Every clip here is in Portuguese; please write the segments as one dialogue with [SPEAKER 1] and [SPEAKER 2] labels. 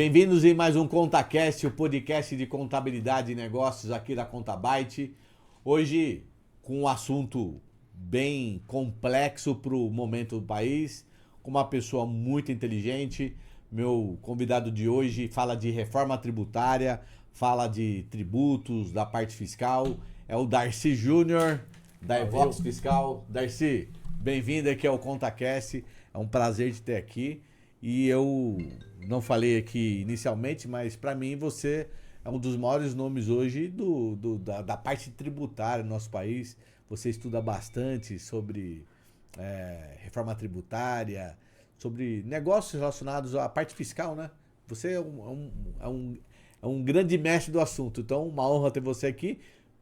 [SPEAKER 1] Bem-vindos em mais um ContaCast, o podcast de contabilidade e negócios aqui da Contabyte. Hoje com um assunto bem complexo para o momento do país, com uma pessoa muito inteligente. Meu convidado de hoje fala de reforma tributária, fala de tributos, da parte fiscal. É o Darcy Júnior, da Evox Fiscal. Darcy, bem-vindo aqui ao ContaCast. É um prazer te ter aqui. E eu não falei aqui inicialmente, mas para mim você é um dos maiores nomes hoje da parte tributária no nosso país. Você estuda bastante sobre reforma tributária, sobre negócios relacionados à parte fiscal, né? Você é um grande mestre do assunto. Então, uma honra ter você aqui,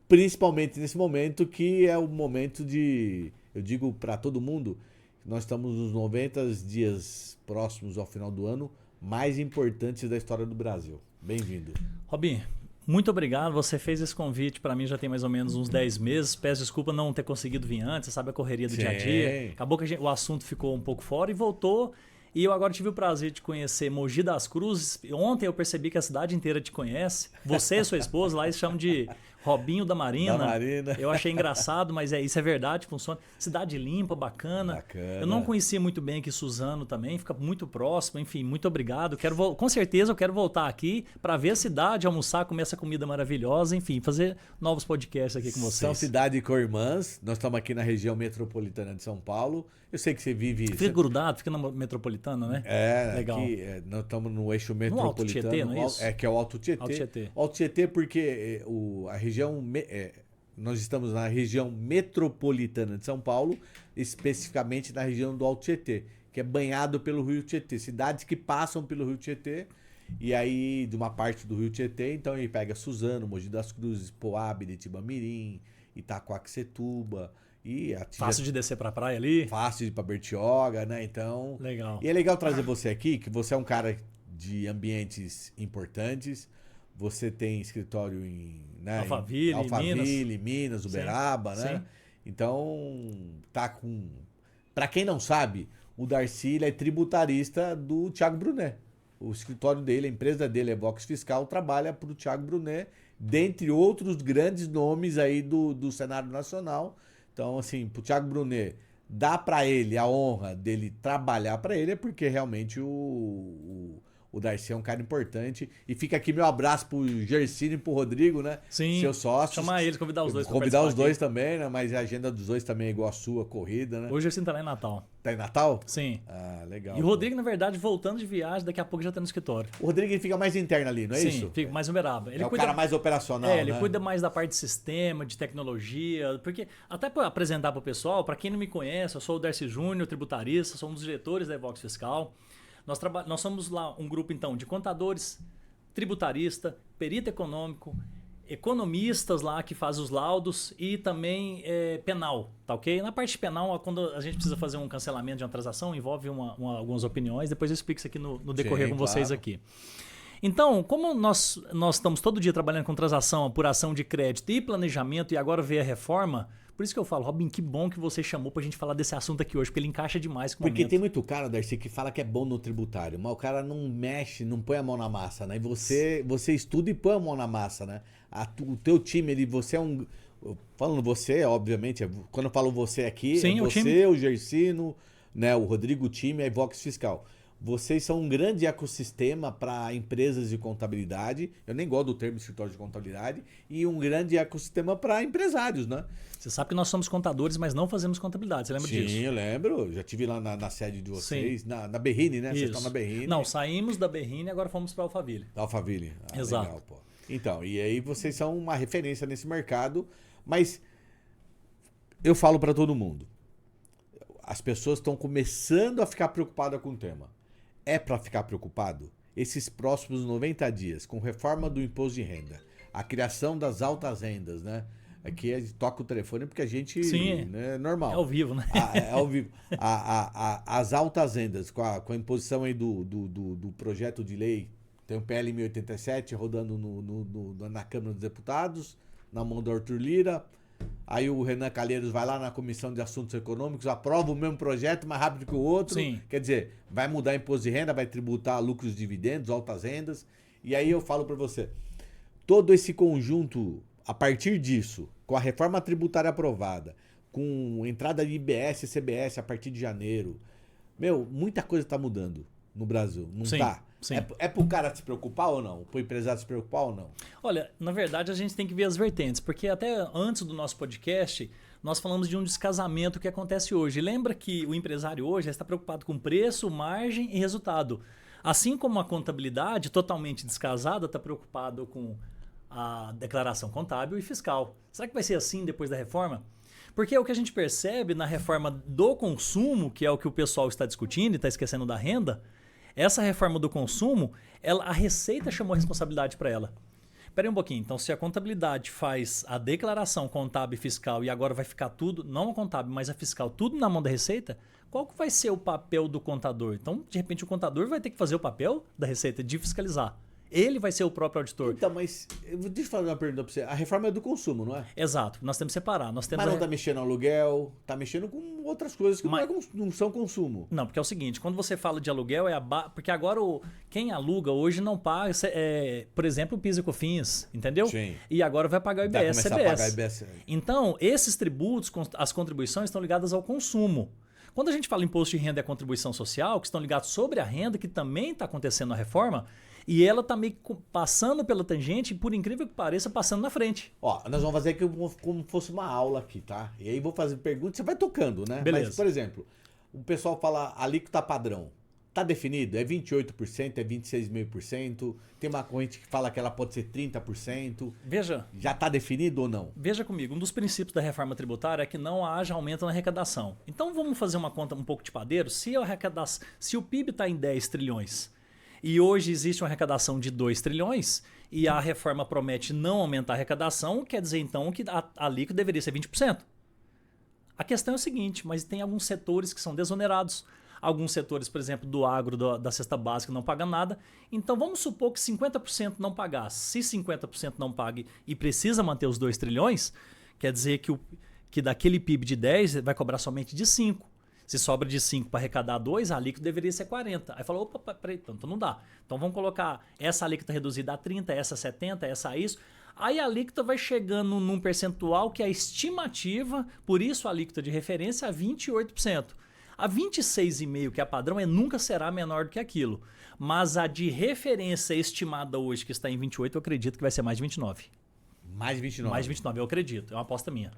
[SPEAKER 1] principalmente nesse momento que é o momento de, eu digo para todo mundo, nós estamos nos 90 dias próximos ao final do ano mais importantes da história do Brasil. Bem-vindo.
[SPEAKER 2] Robin, muito obrigado. Você fez esse convite para mim já tem mais ou menos uns 10 meses. Peço desculpa não ter conseguido vir antes, você sabe a correria do dia a dia. Acabou que o assunto ficou um pouco fora e voltou. E eu agora tive o prazer de conhecer Mogi das Cruzes. Ontem eu percebi que a cidade inteira te conhece. Você e sua esposa, lá eles chamam de Robinho da Marina.
[SPEAKER 1] Da Marina.
[SPEAKER 2] Eu achei engraçado, mas isso é verdade, funciona. Cidade limpa, bacana. Eu não conhecia muito bem aqui Suzano também, fica muito próximo. Enfim, muito obrigado. Com certeza eu quero voltar aqui para ver a cidade, almoçar, comer essa comida maravilhosa. Enfim, fazer novos podcasts aqui com vocês.
[SPEAKER 1] São cidade co-irmãs. Nós estamos aqui na região metropolitana de São Paulo. Eu sei que você vive...
[SPEAKER 2] Fica grudado, fica na metropolitana, né?
[SPEAKER 1] Legal. Aqui, nós estamos no eixo metropolitano.
[SPEAKER 2] No Alto Tietê, não é isso?
[SPEAKER 1] Que é o Alto Tietê.
[SPEAKER 2] Alto Tietê.
[SPEAKER 1] Alto Tietê porque a região... nós estamos na região metropolitana de São Paulo, especificamente na região do Alto Tietê, que é banhado pelo Rio Tietê. Cidades que passam pelo Rio Tietê, e aí de uma parte do Rio Tietê, então ele pega Suzano, Mogi das Cruzes, Poá, Itibamirim, Itacoaxetuba...
[SPEAKER 2] Fácil de descer pra praia ali?
[SPEAKER 1] Fácil de ir pra Bertioga, né? Então...
[SPEAKER 2] Legal.
[SPEAKER 1] E é legal trazer você aqui, que você é um cara de ambientes importantes. Você tem escritório em... Né,
[SPEAKER 2] Alphaville,
[SPEAKER 1] Minas, Uberaba, né?
[SPEAKER 2] Sim.
[SPEAKER 1] Então, tá com... Pra quem não sabe, o Darcy ele é tributarista do Thiago Brunet. O escritório dele, a empresa dele, a Evox Fiscal, trabalha pro Thiago Brunet, dentre outros grandes nomes aí do cenário nacional. Então, assim, pro Thiago Brunet, dá para ele a honra dele trabalhar para ele, é porque realmente o Darcy é um cara importante. E fica aqui meu abraço pro Gersino e pro Rodrigo, né?
[SPEAKER 2] Sim.
[SPEAKER 1] Seus sócios.
[SPEAKER 2] Chamar eles, convidar os dois.
[SPEAKER 1] Convidar os dois também, né? Mas a agenda dos dois também é igual a sua, corrida, né?
[SPEAKER 2] Hoje o Gersino tá lá em Natal.
[SPEAKER 1] Tá em Natal?
[SPEAKER 2] Sim.
[SPEAKER 1] Ah, legal.
[SPEAKER 2] E o Rodrigo, na verdade, voltando de viagem, daqui a pouco já tá no escritório.
[SPEAKER 1] O Rodrigo ele fica mais interno ali, não é isso?
[SPEAKER 2] Sim, fica mais Uberaba.
[SPEAKER 1] Ele é o cara mais operacional, né?
[SPEAKER 2] Ele cuida mais da parte de sistema, de tecnologia, porque até para apresentar para o pessoal, para quem não me conhece, eu sou o Darcy Júnior, tributarista, sou um dos diretores da Evox Fiscal. Nós somos lá um grupo, então, de contadores, tributarista, perito econômico, economistas lá que fazem os laudos e também penal, tá ok? Na parte penal, quando a gente precisa fazer um cancelamento de uma transação, envolve algumas opiniões, depois eu explico isso aqui no decorrer com vocês aqui. Então, como nós estamos todo dia trabalhando com transação, apuração de crédito e planejamento e agora veio a reforma, por isso que eu falo, Robin, que bom que você chamou pra gente falar desse assunto aqui hoje, porque ele encaixa demais com o
[SPEAKER 1] Porque
[SPEAKER 2] momento.
[SPEAKER 1] tem muito cara, Darcy, que fala que é bom no tributário, mas o cara não mexe, não põe a mão na massa, né? E você estuda e põe a mão na massa, né? O teu time, você é um... Falando você, obviamente, quando eu falo você aqui,
[SPEAKER 2] sim,
[SPEAKER 1] é você, o Gersino, né? O Rodrigo, o time, a Evox Fiscal. Vocês são um grande ecossistema para empresas de contabilidade. Eu nem gosto do termo escritório de contabilidade. E um grande ecossistema para empresários, né?
[SPEAKER 2] Você sabe que nós somos contadores, mas não fazemos contabilidade. Você lembra disso?
[SPEAKER 1] Sim, eu lembro. Já estive lá na sede de vocês, na Berrine, né?
[SPEAKER 2] Isso.
[SPEAKER 1] Vocês estão na Berrine.
[SPEAKER 2] Não, saímos da Berrine e agora fomos para Alphaville.
[SPEAKER 1] Alphaville.
[SPEAKER 2] Exato.
[SPEAKER 1] Legal, pô. Então, e aí vocês são uma referência nesse mercado. Mas eu falo para todo mundo. As pessoas estão começando a ficar preocupadas com o tema. É para ficar preocupado? Esses próximos 90 dias, com reforma do imposto de renda, a criação das altas rendas, né? Aqui a gente toca o telefone porque a gente...
[SPEAKER 2] Sim,
[SPEAKER 1] né, é normal.
[SPEAKER 2] É ao vivo, né?
[SPEAKER 1] É ao vivo. As altas rendas, com a imposição aí do projeto de lei, tem o PL 1087 rodando na Câmara dos Deputados, na mão do Arthur Lira, aí o Renan Calheiros vai lá na Comissão de Assuntos Econômicos, aprova o mesmo projeto mais rápido que o outro.
[SPEAKER 2] Sim.
[SPEAKER 1] Quer dizer, vai mudar imposto de renda, vai tributar lucros e dividendos, altas rendas. E aí eu falo para você, todo esse conjunto, a partir disso, com a reforma tributária aprovada, com entrada de IBS e CBS a partir de janeiro, muita coisa está mudando no Brasil, não está?
[SPEAKER 2] Sim.
[SPEAKER 1] É pro cara se preocupar ou não? Pro empresário se preocupar ou não?
[SPEAKER 2] Olha, na verdade a gente tem que ver as vertentes, porque até antes do nosso podcast, nós falamos de um descasamento que acontece hoje. Lembra que o empresário hoje está preocupado com preço, margem e resultado. Assim como a contabilidade, totalmente descasada, está preocupado com a declaração contábil e fiscal. Será que vai ser assim depois da reforma? Porque o que a gente percebe na reforma do consumo, que é o que o pessoal está discutindo e está esquecendo da renda, essa reforma do consumo, a Receita chamou a responsabilidade para ela. Espera aí um pouquinho. Então, se a contabilidade faz a declaração contábil e fiscal e agora vai ficar tudo, não a contábil, mas a fiscal, tudo na mão da Receita, qual que vai ser o papel do contador? Então, de repente, o contador vai ter que fazer o papel da Receita de fiscalizar. Ele vai ser o próprio auditor.
[SPEAKER 1] Então, mas deixa eu fazer uma pergunta para você. A reforma é do consumo, não é?
[SPEAKER 2] Exato. Nós temos que separar. Nós temos
[SPEAKER 1] mas não está mexendo no aluguel, está mexendo com outras coisas que não são consumo.
[SPEAKER 2] Não, porque é o seguinte, quando você fala de aluguel, porque agora quem aluga hoje não paga, por exemplo, o PIS e COFINS, entendeu?
[SPEAKER 1] Sim.
[SPEAKER 2] E agora vai pagar o IBS,
[SPEAKER 1] CBS. A pagar IBS.
[SPEAKER 2] Então, esses tributos, as contribuições estão ligadas ao consumo. Quando a gente fala imposto de renda e a contribuição social, que estão ligados sobre a renda, que também está acontecendo na reforma, e ela está meio passando pela tangente e, por incrível que pareça, passando na frente.
[SPEAKER 1] Ó, nós vamos fazer aqui como fosse uma aula aqui, tá? E aí vou fazer perguntas, você vai tocando, né?
[SPEAKER 2] Beleza.
[SPEAKER 1] Mas, por exemplo, o pessoal fala alíquota padrão. Tá definido? É 28%, é 26,5%? Tem uma corrente que fala que ela pode ser 30%.
[SPEAKER 2] Veja.
[SPEAKER 1] Já tá definido ou não?
[SPEAKER 2] Veja comigo, um dos princípios da reforma tributária é que não haja aumento na arrecadação. Então vamos fazer uma conta um pouco de padeiro. Se o PIB está em 10 trilhões e hoje existe uma arrecadação de 2 trilhões e a reforma promete não aumentar a arrecadação, quer dizer então que a alíquota deveria ser 20%. A questão é o seguinte, mas tem alguns setores que são desonerados. Alguns setores, por exemplo, do agro, da cesta básica, não pagam nada. Então, vamos supor que 50% não pagar. Se 50% não pague e precisa manter os 2 trilhões, quer dizer que daquele PIB de 10 vai cobrar somente de 5. Se sobra de 5 para arrecadar 2, a alíquota deveria ser 40. Aí falou, opa, peraí, então não dá. Então vamos colocar essa alíquota reduzida a 30, essa a 70, essa a isso. Aí a alíquota vai chegando num percentual que é a estimativa, por isso a alíquota de referência é 28%. A 26,5%, que é a padrão, nunca será menor do que aquilo. Mas a de referência estimada hoje, que está em 28%, eu acredito que vai ser mais de 29%.
[SPEAKER 1] Mais de 29%?
[SPEAKER 2] Mais de 29%, eu acredito. É uma aposta minha.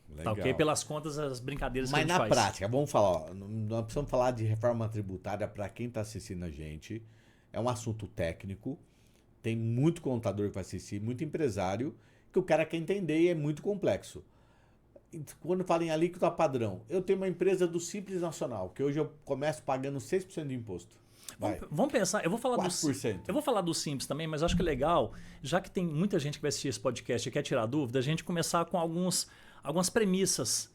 [SPEAKER 1] Legal.
[SPEAKER 2] Tá ok? Pelas contas, as brincadeiras
[SPEAKER 1] Mas
[SPEAKER 2] que a gente faz.
[SPEAKER 1] Mas na prática, vamos falar, ó, nós precisamos falar de reforma tributária para quem está assistindo a gente. É um assunto técnico, tem muito contador que vai assistir, muito empresário, que o cara quer entender e é muito complexo. Quando fala em alíquota padrão, eu tenho uma empresa do Simples Nacional, que hoje eu começo pagando 6% de imposto.
[SPEAKER 2] Vamos pensar, eu vou falar
[SPEAKER 1] 4%.
[SPEAKER 2] Eu vou falar do Simples também, mas eu acho que é legal, já que tem muita gente que vai assistir esse podcast e quer tirar dúvida, a gente começar com algumas premissas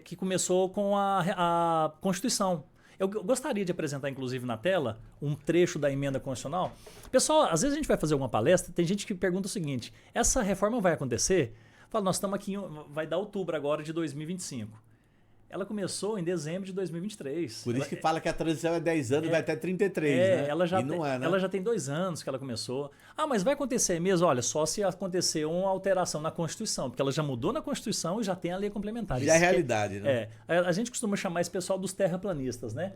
[SPEAKER 2] que começou com a Constituição. Eu gostaria de apresentar, inclusive, na tela, um trecho da emenda constitucional. Pessoal, às vezes a gente vai fazer alguma palestra, tem gente que pergunta o seguinte, essa reforma vai acontecer? Fala, nós estamos aqui, vai dar outubro agora de 2025. Ela começou em dezembro de 2023.
[SPEAKER 1] Por isso que fala que a transição é 10 anos, vai até 33, né?
[SPEAKER 2] Ela já,
[SPEAKER 1] não é, né?
[SPEAKER 2] Ela já tem 2 anos que ela começou. Ah, mas vai acontecer mesmo? Olha, só se acontecer uma alteração na Constituição, porque ela já mudou na Constituição e já tem a lei complementar.
[SPEAKER 1] Já é realidade, né?
[SPEAKER 2] A gente costuma chamar esse pessoal dos terraplanistas, né?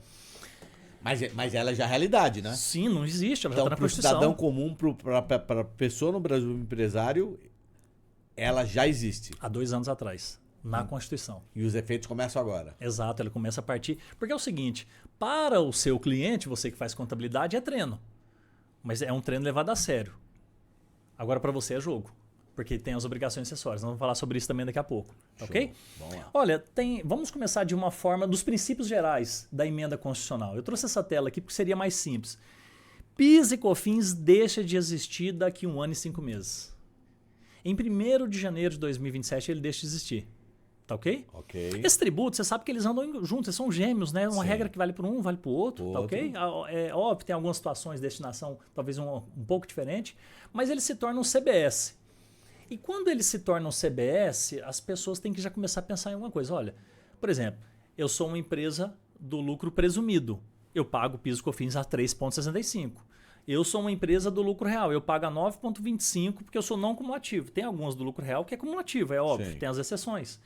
[SPEAKER 1] Mas ela já é realidade, né?
[SPEAKER 2] Sim, não existe, ela
[SPEAKER 1] então,
[SPEAKER 2] já está na Constituição.
[SPEAKER 1] Cidadão comum, para a pessoa no Brasil, empresário, ela já existe.
[SPEAKER 2] Há 2 anos atrás. Na Constituição.
[SPEAKER 1] E os efeitos começam agora.
[SPEAKER 2] Exato, ele começa a partir... Porque é o seguinte, para o seu cliente, você que faz contabilidade, é treino. Mas é um treino levado a sério. Agora, para você é jogo. Porque tem as obrigações acessórias. Nós vamos falar sobre isso também daqui a pouco.
[SPEAKER 1] Show.
[SPEAKER 2] Ok?
[SPEAKER 1] Vamos lá.
[SPEAKER 2] Olha, vamos começar de uma forma dos princípios gerais da emenda constitucional. Eu trouxe essa tela aqui porque seria mais simples. PIS e COFINS deixa de existir daqui 1 ano e 5 meses. Em 1º de janeiro de 2027, ele deixa de existir. Tá ok?
[SPEAKER 1] Ok.
[SPEAKER 2] Esse tributo, você sabe que eles andam juntos, eles são gêmeos, né? Uma
[SPEAKER 1] Sim.
[SPEAKER 2] regra que vale para um, vale para o outro, tá ok? É óbvio, tem algumas situações de destinação talvez um pouco diferente, mas ele se torna um CBS. E quando ele se torna um CBS, as pessoas têm que já começar a pensar em alguma coisa. Olha, por exemplo, eu sou uma empresa do lucro presumido. Eu pago PIS e COFINS a 3,65. Eu sou uma empresa do lucro real. Eu pago a 9,25 porque eu sou não cumulativo. Tem algumas do lucro real que é cumulativo, é óbvio,
[SPEAKER 1] Sim.
[SPEAKER 2] tem as exceções.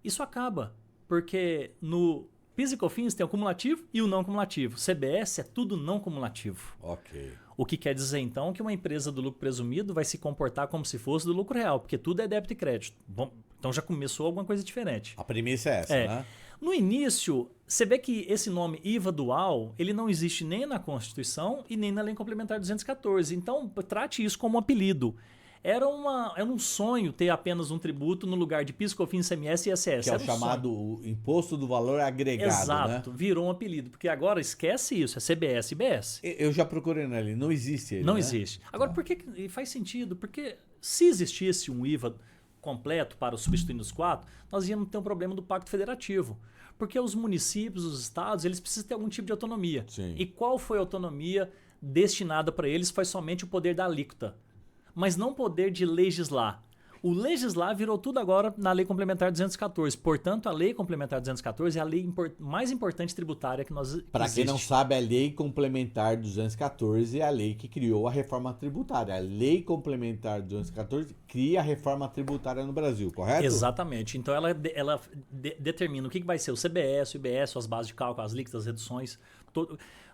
[SPEAKER 2] Isso acaba, porque no PIS e COFINS tem o cumulativo e o não cumulativo. CBS é tudo não cumulativo.
[SPEAKER 1] Ok.
[SPEAKER 2] O que quer dizer, então, que uma empresa do lucro presumido vai se comportar como se fosse do lucro real, porque tudo é débito e crédito. Bom, então já começou alguma coisa diferente.
[SPEAKER 1] A premissa é essa, né?
[SPEAKER 2] No início, você vê que esse nome IVA dual, ele não existe nem na Constituição e nem na Lei Complementar 214. Então, trate isso como um apelido. Era um sonho ter apenas um tributo no lugar de PIS, COFINS, ICMS e ISS.
[SPEAKER 1] Que é o
[SPEAKER 2] Era um
[SPEAKER 1] chamado Imposto do Valor Agregado,
[SPEAKER 2] Exato,
[SPEAKER 1] né?
[SPEAKER 2] virou um apelido. Porque agora esquece isso, é CBS e IBS.
[SPEAKER 1] Eu já procurei nele, não existe ele,
[SPEAKER 2] Não
[SPEAKER 1] né?
[SPEAKER 2] existe. Agora, por que e faz sentido? Porque se existisse um IVA completo para substituir os 4, nós íamos ter um problema do Pacto Federativo. Porque os municípios, os estados, eles precisam ter algum tipo de autonomia.
[SPEAKER 1] Sim.
[SPEAKER 2] E qual foi a autonomia destinada para eles? Foi somente o poder da alíquota. Mas não o poder de legislar. O legislar virou tudo agora na Lei Complementar 214. Portanto, a Lei Complementar 214 é a lei mais importante tributária que nós
[SPEAKER 1] Para quem não
[SPEAKER 2] existe.
[SPEAKER 1] sabe, a Lei Complementar 214 é a lei que criou a reforma tributária. A Lei Complementar 214 cria a reforma tributária no Brasil, correto?
[SPEAKER 2] Exatamente. Então ela determina o que vai ser o CBS, o IBS, as bases de cálculo, as alíquotas, as reduções.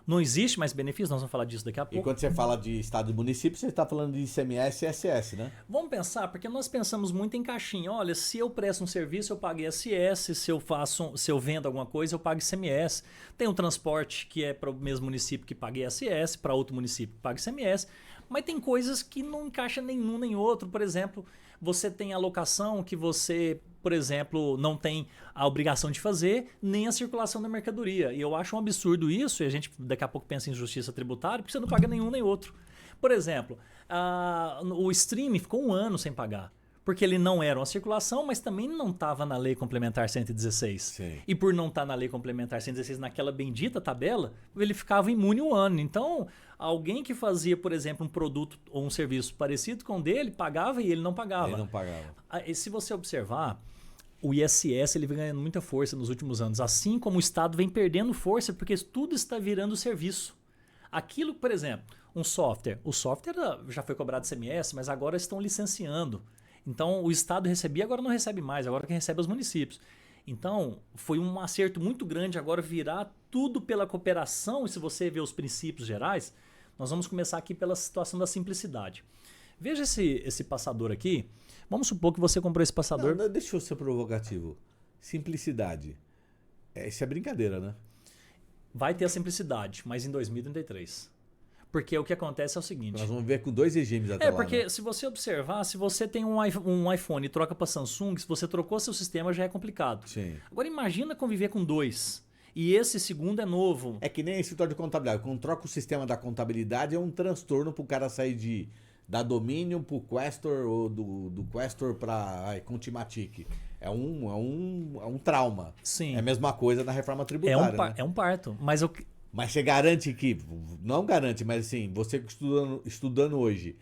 [SPEAKER 2] Não existe mais benefício, nós vamos falar disso daqui a
[SPEAKER 1] E
[SPEAKER 2] pouco.
[SPEAKER 1] quando você fala de estado e município, você está falando de ICMS e ISS, né?
[SPEAKER 2] Vamos pensar, porque nós pensamos muito em caixinha. Olha, se eu presto um serviço, eu pago ISS, se eu vendo alguma coisa, eu pago ICMS. Tem um transporte que é para o mesmo município que paga ISS, para outro município que paga ICMS, mas tem coisas que não encaixa nenhum nem outro. Por exemplo, você tem alocação que você, por exemplo, não tem a obrigação de fazer, nem a circulação da mercadoria. E eu acho um absurdo isso, e a gente daqui a pouco pensa em justiça tributária, porque você não paga nenhum nem outro. Por exemplo, o streaming ficou um ano sem pagar. Porque ele não era uma circulação, mas também não estava na Lei Complementar 116.
[SPEAKER 1] Sim.
[SPEAKER 2] E por não estar na Lei Complementar 116, naquela bendita tabela, ele ficava imune um ano. Então, alguém que fazia, por exemplo, um produto ou um serviço parecido com o dele, pagava e ele não pagava.
[SPEAKER 1] Ele não pagava.
[SPEAKER 2] E se você observar, o ISS ele vem ganhando muita força nos últimos anos, assim como o Estado vem perdendo força, porque tudo está virando serviço. Aquilo, por exemplo, um software. O software já foi cobrado CMS, mas agora estão licenciando. Então, o Estado recebia, agora não recebe mais, agora quem recebe é os municípios. Então, foi um acerto muito grande agora virar tudo pela cooperação, e se você ver os princípios gerais, nós vamos começar aqui pela situação da simplicidade. Veja esse passador aqui. Vamos supor que você comprou esse passador.
[SPEAKER 1] Não, deixa eu ser provocativo. Simplicidade. Isso é brincadeira, né?
[SPEAKER 2] Vai ter a simplicidade, mas em 2033. Porque o que acontece é o seguinte.
[SPEAKER 1] Nós vamos ver com 2 regimes até lá.
[SPEAKER 2] Porque
[SPEAKER 1] né?
[SPEAKER 2] se você observar, se você tem um iPhone e troca para Samsung, se você trocou seu sistema já é complicado.
[SPEAKER 1] Sim.
[SPEAKER 2] Agora imagina conviver com 2. E esse segundo é novo.
[SPEAKER 1] É que nem escritório de contabilidade. Quando troca o sistema da contabilidade, é um transtorno pro cara sair da Dominion pro Questor ou do Questor para Contimatic. É um trauma.
[SPEAKER 2] Sim.
[SPEAKER 1] É a mesma coisa na reforma tributária. Né?
[SPEAKER 2] É um parto.
[SPEAKER 1] Mas você garante que, não garante, mas assim, você estudando hoje,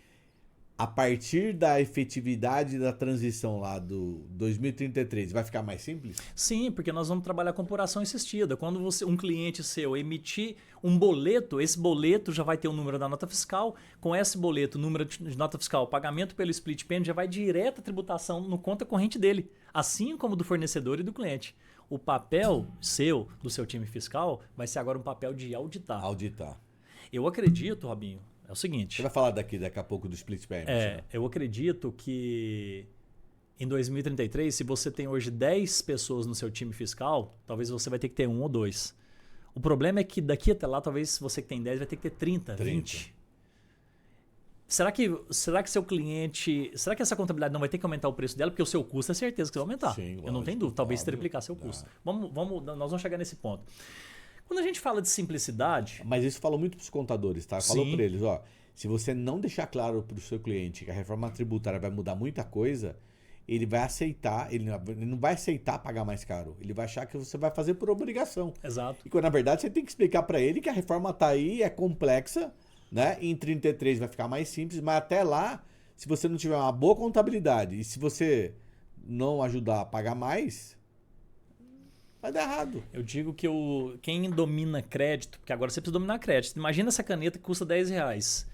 [SPEAKER 1] a partir da efetividade da transição lá do 2033, vai ficar mais simples?
[SPEAKER 2] Sim, porque nós vamos trabalhar com apuração assistida. Quando um cliente seu emitir um boleto, esse boleto já vai ter o número da nota fiscal. Com esse boleto, número de nota fiscal, pagamento pelo split payment já vai direto à tributação no conta corrente dele, assim como do fornecedor e do cliente. O papel do seu time fiscal, vai ser agora um papel de auditar.
[SPEAKER 1] Auditar.
[SPEAKER 2] Eu acredito, Robinho, é o seguinte.
[SPEAKER 1] Você vai falar daqui a pouco do split payment. Né?
[SPEAKER 2] Eu acredito que em 2033, se você tem hoje 10 pessoas no seu time fiscal, talvez você vai ter que ter 1 ou 2. O problema é que daqui até lá, talvez você que tem 10 vai ter que ter 30. 20. Será que seu cliente... Será que essa contabilidade não vai ter que aumentar o preço dela? Porque o seu custo é certeza que vai aumentar.
[SPEAKER 1] Sim,
[SPEAKER 2] eu não tenho dúvida. Talvez triplicar seu custo. Nós vamos chegar nesse ponto. Quando a gente fala de simplicidade...
[SPEAKER 1] Mas isso falou muito para os contadores, tá? Falou para eles, ó, se você não deixar claro para o seu cliente que a reforma tributária vai mudar muita coisa, ele vai aceitar, ele não vai aceitar pagar mais caro. Ele vai achar que você vai fazer por obrigação.
[SPEAKER 2] Exato.
[SPEAKER 1] E quando na verdade você tem que explicar para ele que a reforma está aí, é complexa, né? Em 33 vai ficar mais simples, mas até lá se você não tiver uma boa contabilidade e se você não ajudar a pagar mais, vai dar errado.
[SPEAKER 2] Eu digo que quem domina crédito, porque agora você precisa dominar crédito. Imagina essa caneta que custa R$10.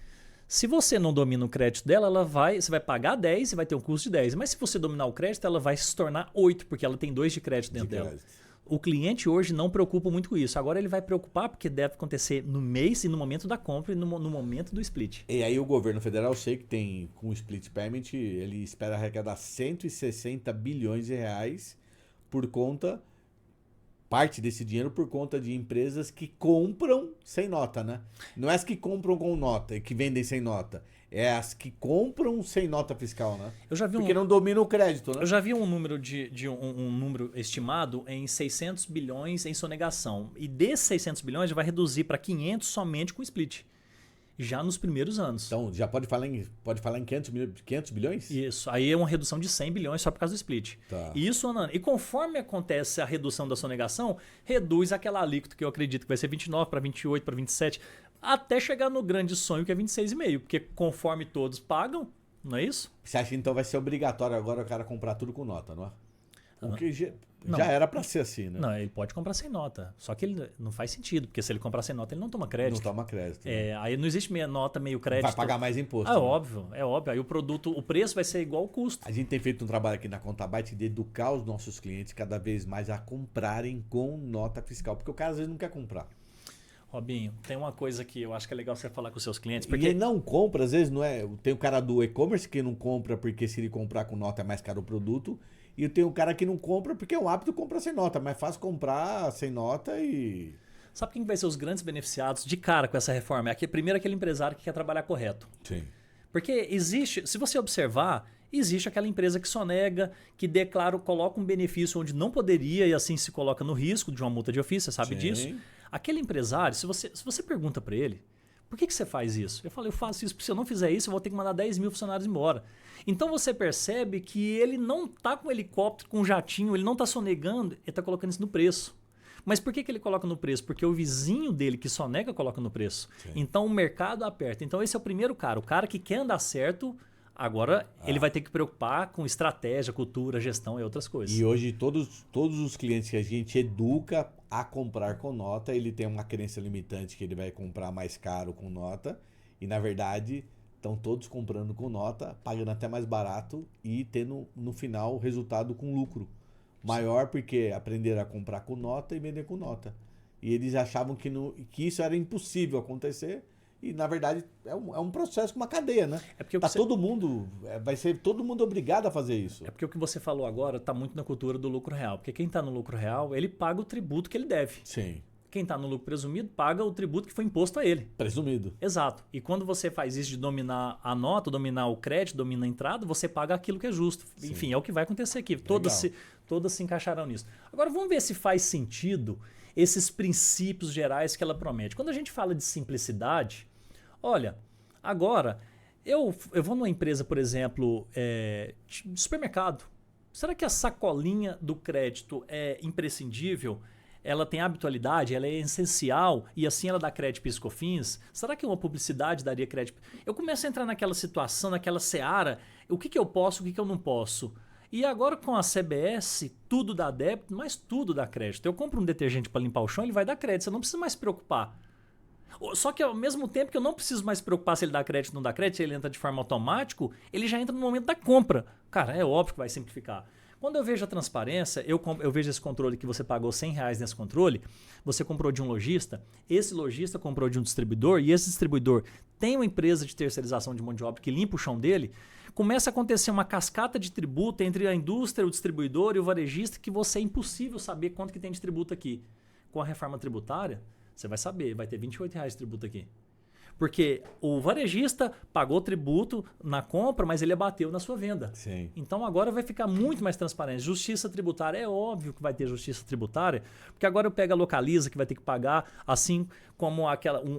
[SPEAKER 2] Se você não domina o crédito dela, você vai pagar 10 e vai ter um custo de 10. Mas se você dominar o crédito, ela vai se tornar 8, porque ela tem 2 de crédito dentro dela. O cliente hoje não preocupa muito com isso. Agora ele vai preocupar porque deve acontecer no mês e no momento da compra e no momento do split.
[SPEAKER 1] E aí o governo federal, eu sei que tem, com o split payment, ele espera arrecadar 160 bilhões de reais por conta, parte desse dinheiro por conta de empresas que compram sem nota, né? Não é as que compram com nota e que vendem sem nota. É as que compram sem nota fiscal, né? Porque não dominam o crédito, né?
[SPEAKER 2] Eu já vi um número um número estimado em 600 bilhões em sonegação. E desses 600 bilhões, vai reduzir para 500 somente com split. Já nos primeiros anos.
[SPEAKER 1] Então, já pode falar em 500 bilhões?
[SPEAKER 2] Isso. Aí é uma redução de 100 bilhões só por causa do split.
[SPEAKER 1] Tá.
[SPEAKER 2] Isso, Anano. E conforme acontece a redução da sonegação, reduz aquela alíquota que eu acredito que vai ser 29 para 28 para 27, até chegar no grande sonho que é 26,5. Porque conforme todos pagam, não é isso?
[SPEAKER 1] Você acha que então vai ser obrigatório agora o cara comprar tudo com nota, não é? Porque já
[SPEAKER 2] Não.
[SPEAKER 1] era para ser assim, né?
[SPEAKER 2] Não, ele pode comprar sem nota. Só que ele não faz sentido, porque se ele comprar sem nota, ele não toma crédito.
[SPEAKER 1] Não toma crédito. Né?
[SPEAKER 2] Aí não existe meia nota, meio crédito.
[SPEAKER 1] Vai pagar mais imposto.
[SPEAKER 2] É
[SPEAKER 1] né?
[SPEAKER 2] óbvio, é óbvio. Aí o preço vai ser igual ao custo.
[SPEAKER 1] A gente tem feito um trabalho aqui na Contabyte de educar os nossos clientes cada vez mais a comprarem com nota fiscal, porque o cara às vezes não quer comprar.
[SPEAKER 2] Robinho, tem uma coisa que eu acho que é legal você falar com os seus clientes.
[SPEAKER 1] Porque ele não compra, às vezes não é. Tem o cara do e-commerce que não compra porque se ele comprar com nota é mais caro o produto. E tem o cara que não compra porque é um hábito comprar sem nota. Mas faz comprar sem nota e...
[SPEAKER 2] Sabe quem vai ser os grandes beneficiados de cara com essa reforma? Primeiro aquele empresário que quer trabalhar correto.
[SPEAKER 1] Sim.
[SPEAKER 2] Porque existe, se você observar, existe aquela empresa que sonega, que declara, coloca um benefício onde não poderia e assim se coloca no risco de uma multa de ofício, você sabe disso? Aquele empresário, se você pergunta para ele, por que você faz isso? Eu falo, eu faço isso porque se eu não fizer isso, eu vou ter que mandar 10 mil funcionários embora. Então você percebe que ele não está com helicóptero, com jatinho, ele não está sonegando, ele está colocando isso no preço. Mas por que ele coloca no preço? Porque o vizinho dele que sonega coloca no preço. Sim. Então o mercado aperta. Então esse é o primeiro cara. O cara que quer andar certo, agora ele vai ter que preocupar com estratégia, cultura, gestão e outras coisas.
[SPEAKER 1] E hoje todos os clientes que a gente educa a comprar com nota, ele tem uma crença limitante que ele vai comprar mais caro com nota. E na verdade estão todos comprando com nota, pagando até mais barato e tendo no final o resultado com lucro maior, porque aprenderam a comprar com nota e vender com nota. E eles achavam que isso era impossível acontecer. E, na verdade, é um processo com uma cadeia, né? Todo mundo, vai ser todo mundo obrigado a fazer isso.
[SPEAKER 2] É porque o que você falou agora está muito na cultura do lucro real. Porque quem está no lucro real, ele paga o tributo que ele deve.
[SPEAKER 1] Sim.
[SPEAKER 2] Quem está no lucro presumido paga o tributo que foi imposto a ele.
[SPEAKER 1] Presumido.
[SPEAKER 2] Exato. E quando você faz isso de dominar a nota, dominar o crédito, dominar a entrada, você paga aquilo que é justo. Sim. Enfim, é o que vai acontecer aqui. Todas se encaixarão nisso. Agora vamos ver se faz sentido esses princípios gerais que ela promete. Quando a gente fala de simplicidade, olha, agora eu vou numa empresa, por exemplo, de supermercado. Será que a sacolinha do crédito é imprescindível? Ela tem habitualidade, ela é essencial e assim ela dá crédito PIS/COFINS? Será que uma publicidade daria crédito? Eu começo a entrar naquela situação, naquela seara, o que eu posso, o que eu não posso? E agora com a CBS, tudo dá débito, mas tudo dá crédito. Eu compro um detergente para limpar o chão, ele vai dar crédito, você não precisa mais se preocupar. Só que ao mesmo tempo que eu não preciso mais se preocupar se ele dá crédito ou não dá crédito, se ele entra de forma automática, ele já entra no momento da compra. Cara, é óbvio que vai simplificar. Quando eu vejo a transparência, eu vejo esse controle que você pagou R$100 nesse controle, você comprou de um lojista, esse lojista comprou de um distribuidor e esse distribuidor tem uma empresa de terceirização de mão de obra que limpa o chão dele, começa a acontecer uma cascata de tributo entre a indústria, o distribuidor e o varejista que você é impossível saber quanto que tem de tributo aqui. Com a reforma tributária, você vai saber, vai ter R$28 de tributo aqui. Porque o varejista pagou tributo na compra, mas ele abateu na sua venda.
[SPEAKER 1] Sim.
[SPEAKER 2] Então agora vai ficar muito mais transparente. Justiça tributária, é óbvio que vai ter justiça tributária, porque agora eu pego a Localiza, que vai ter que pagar, assim como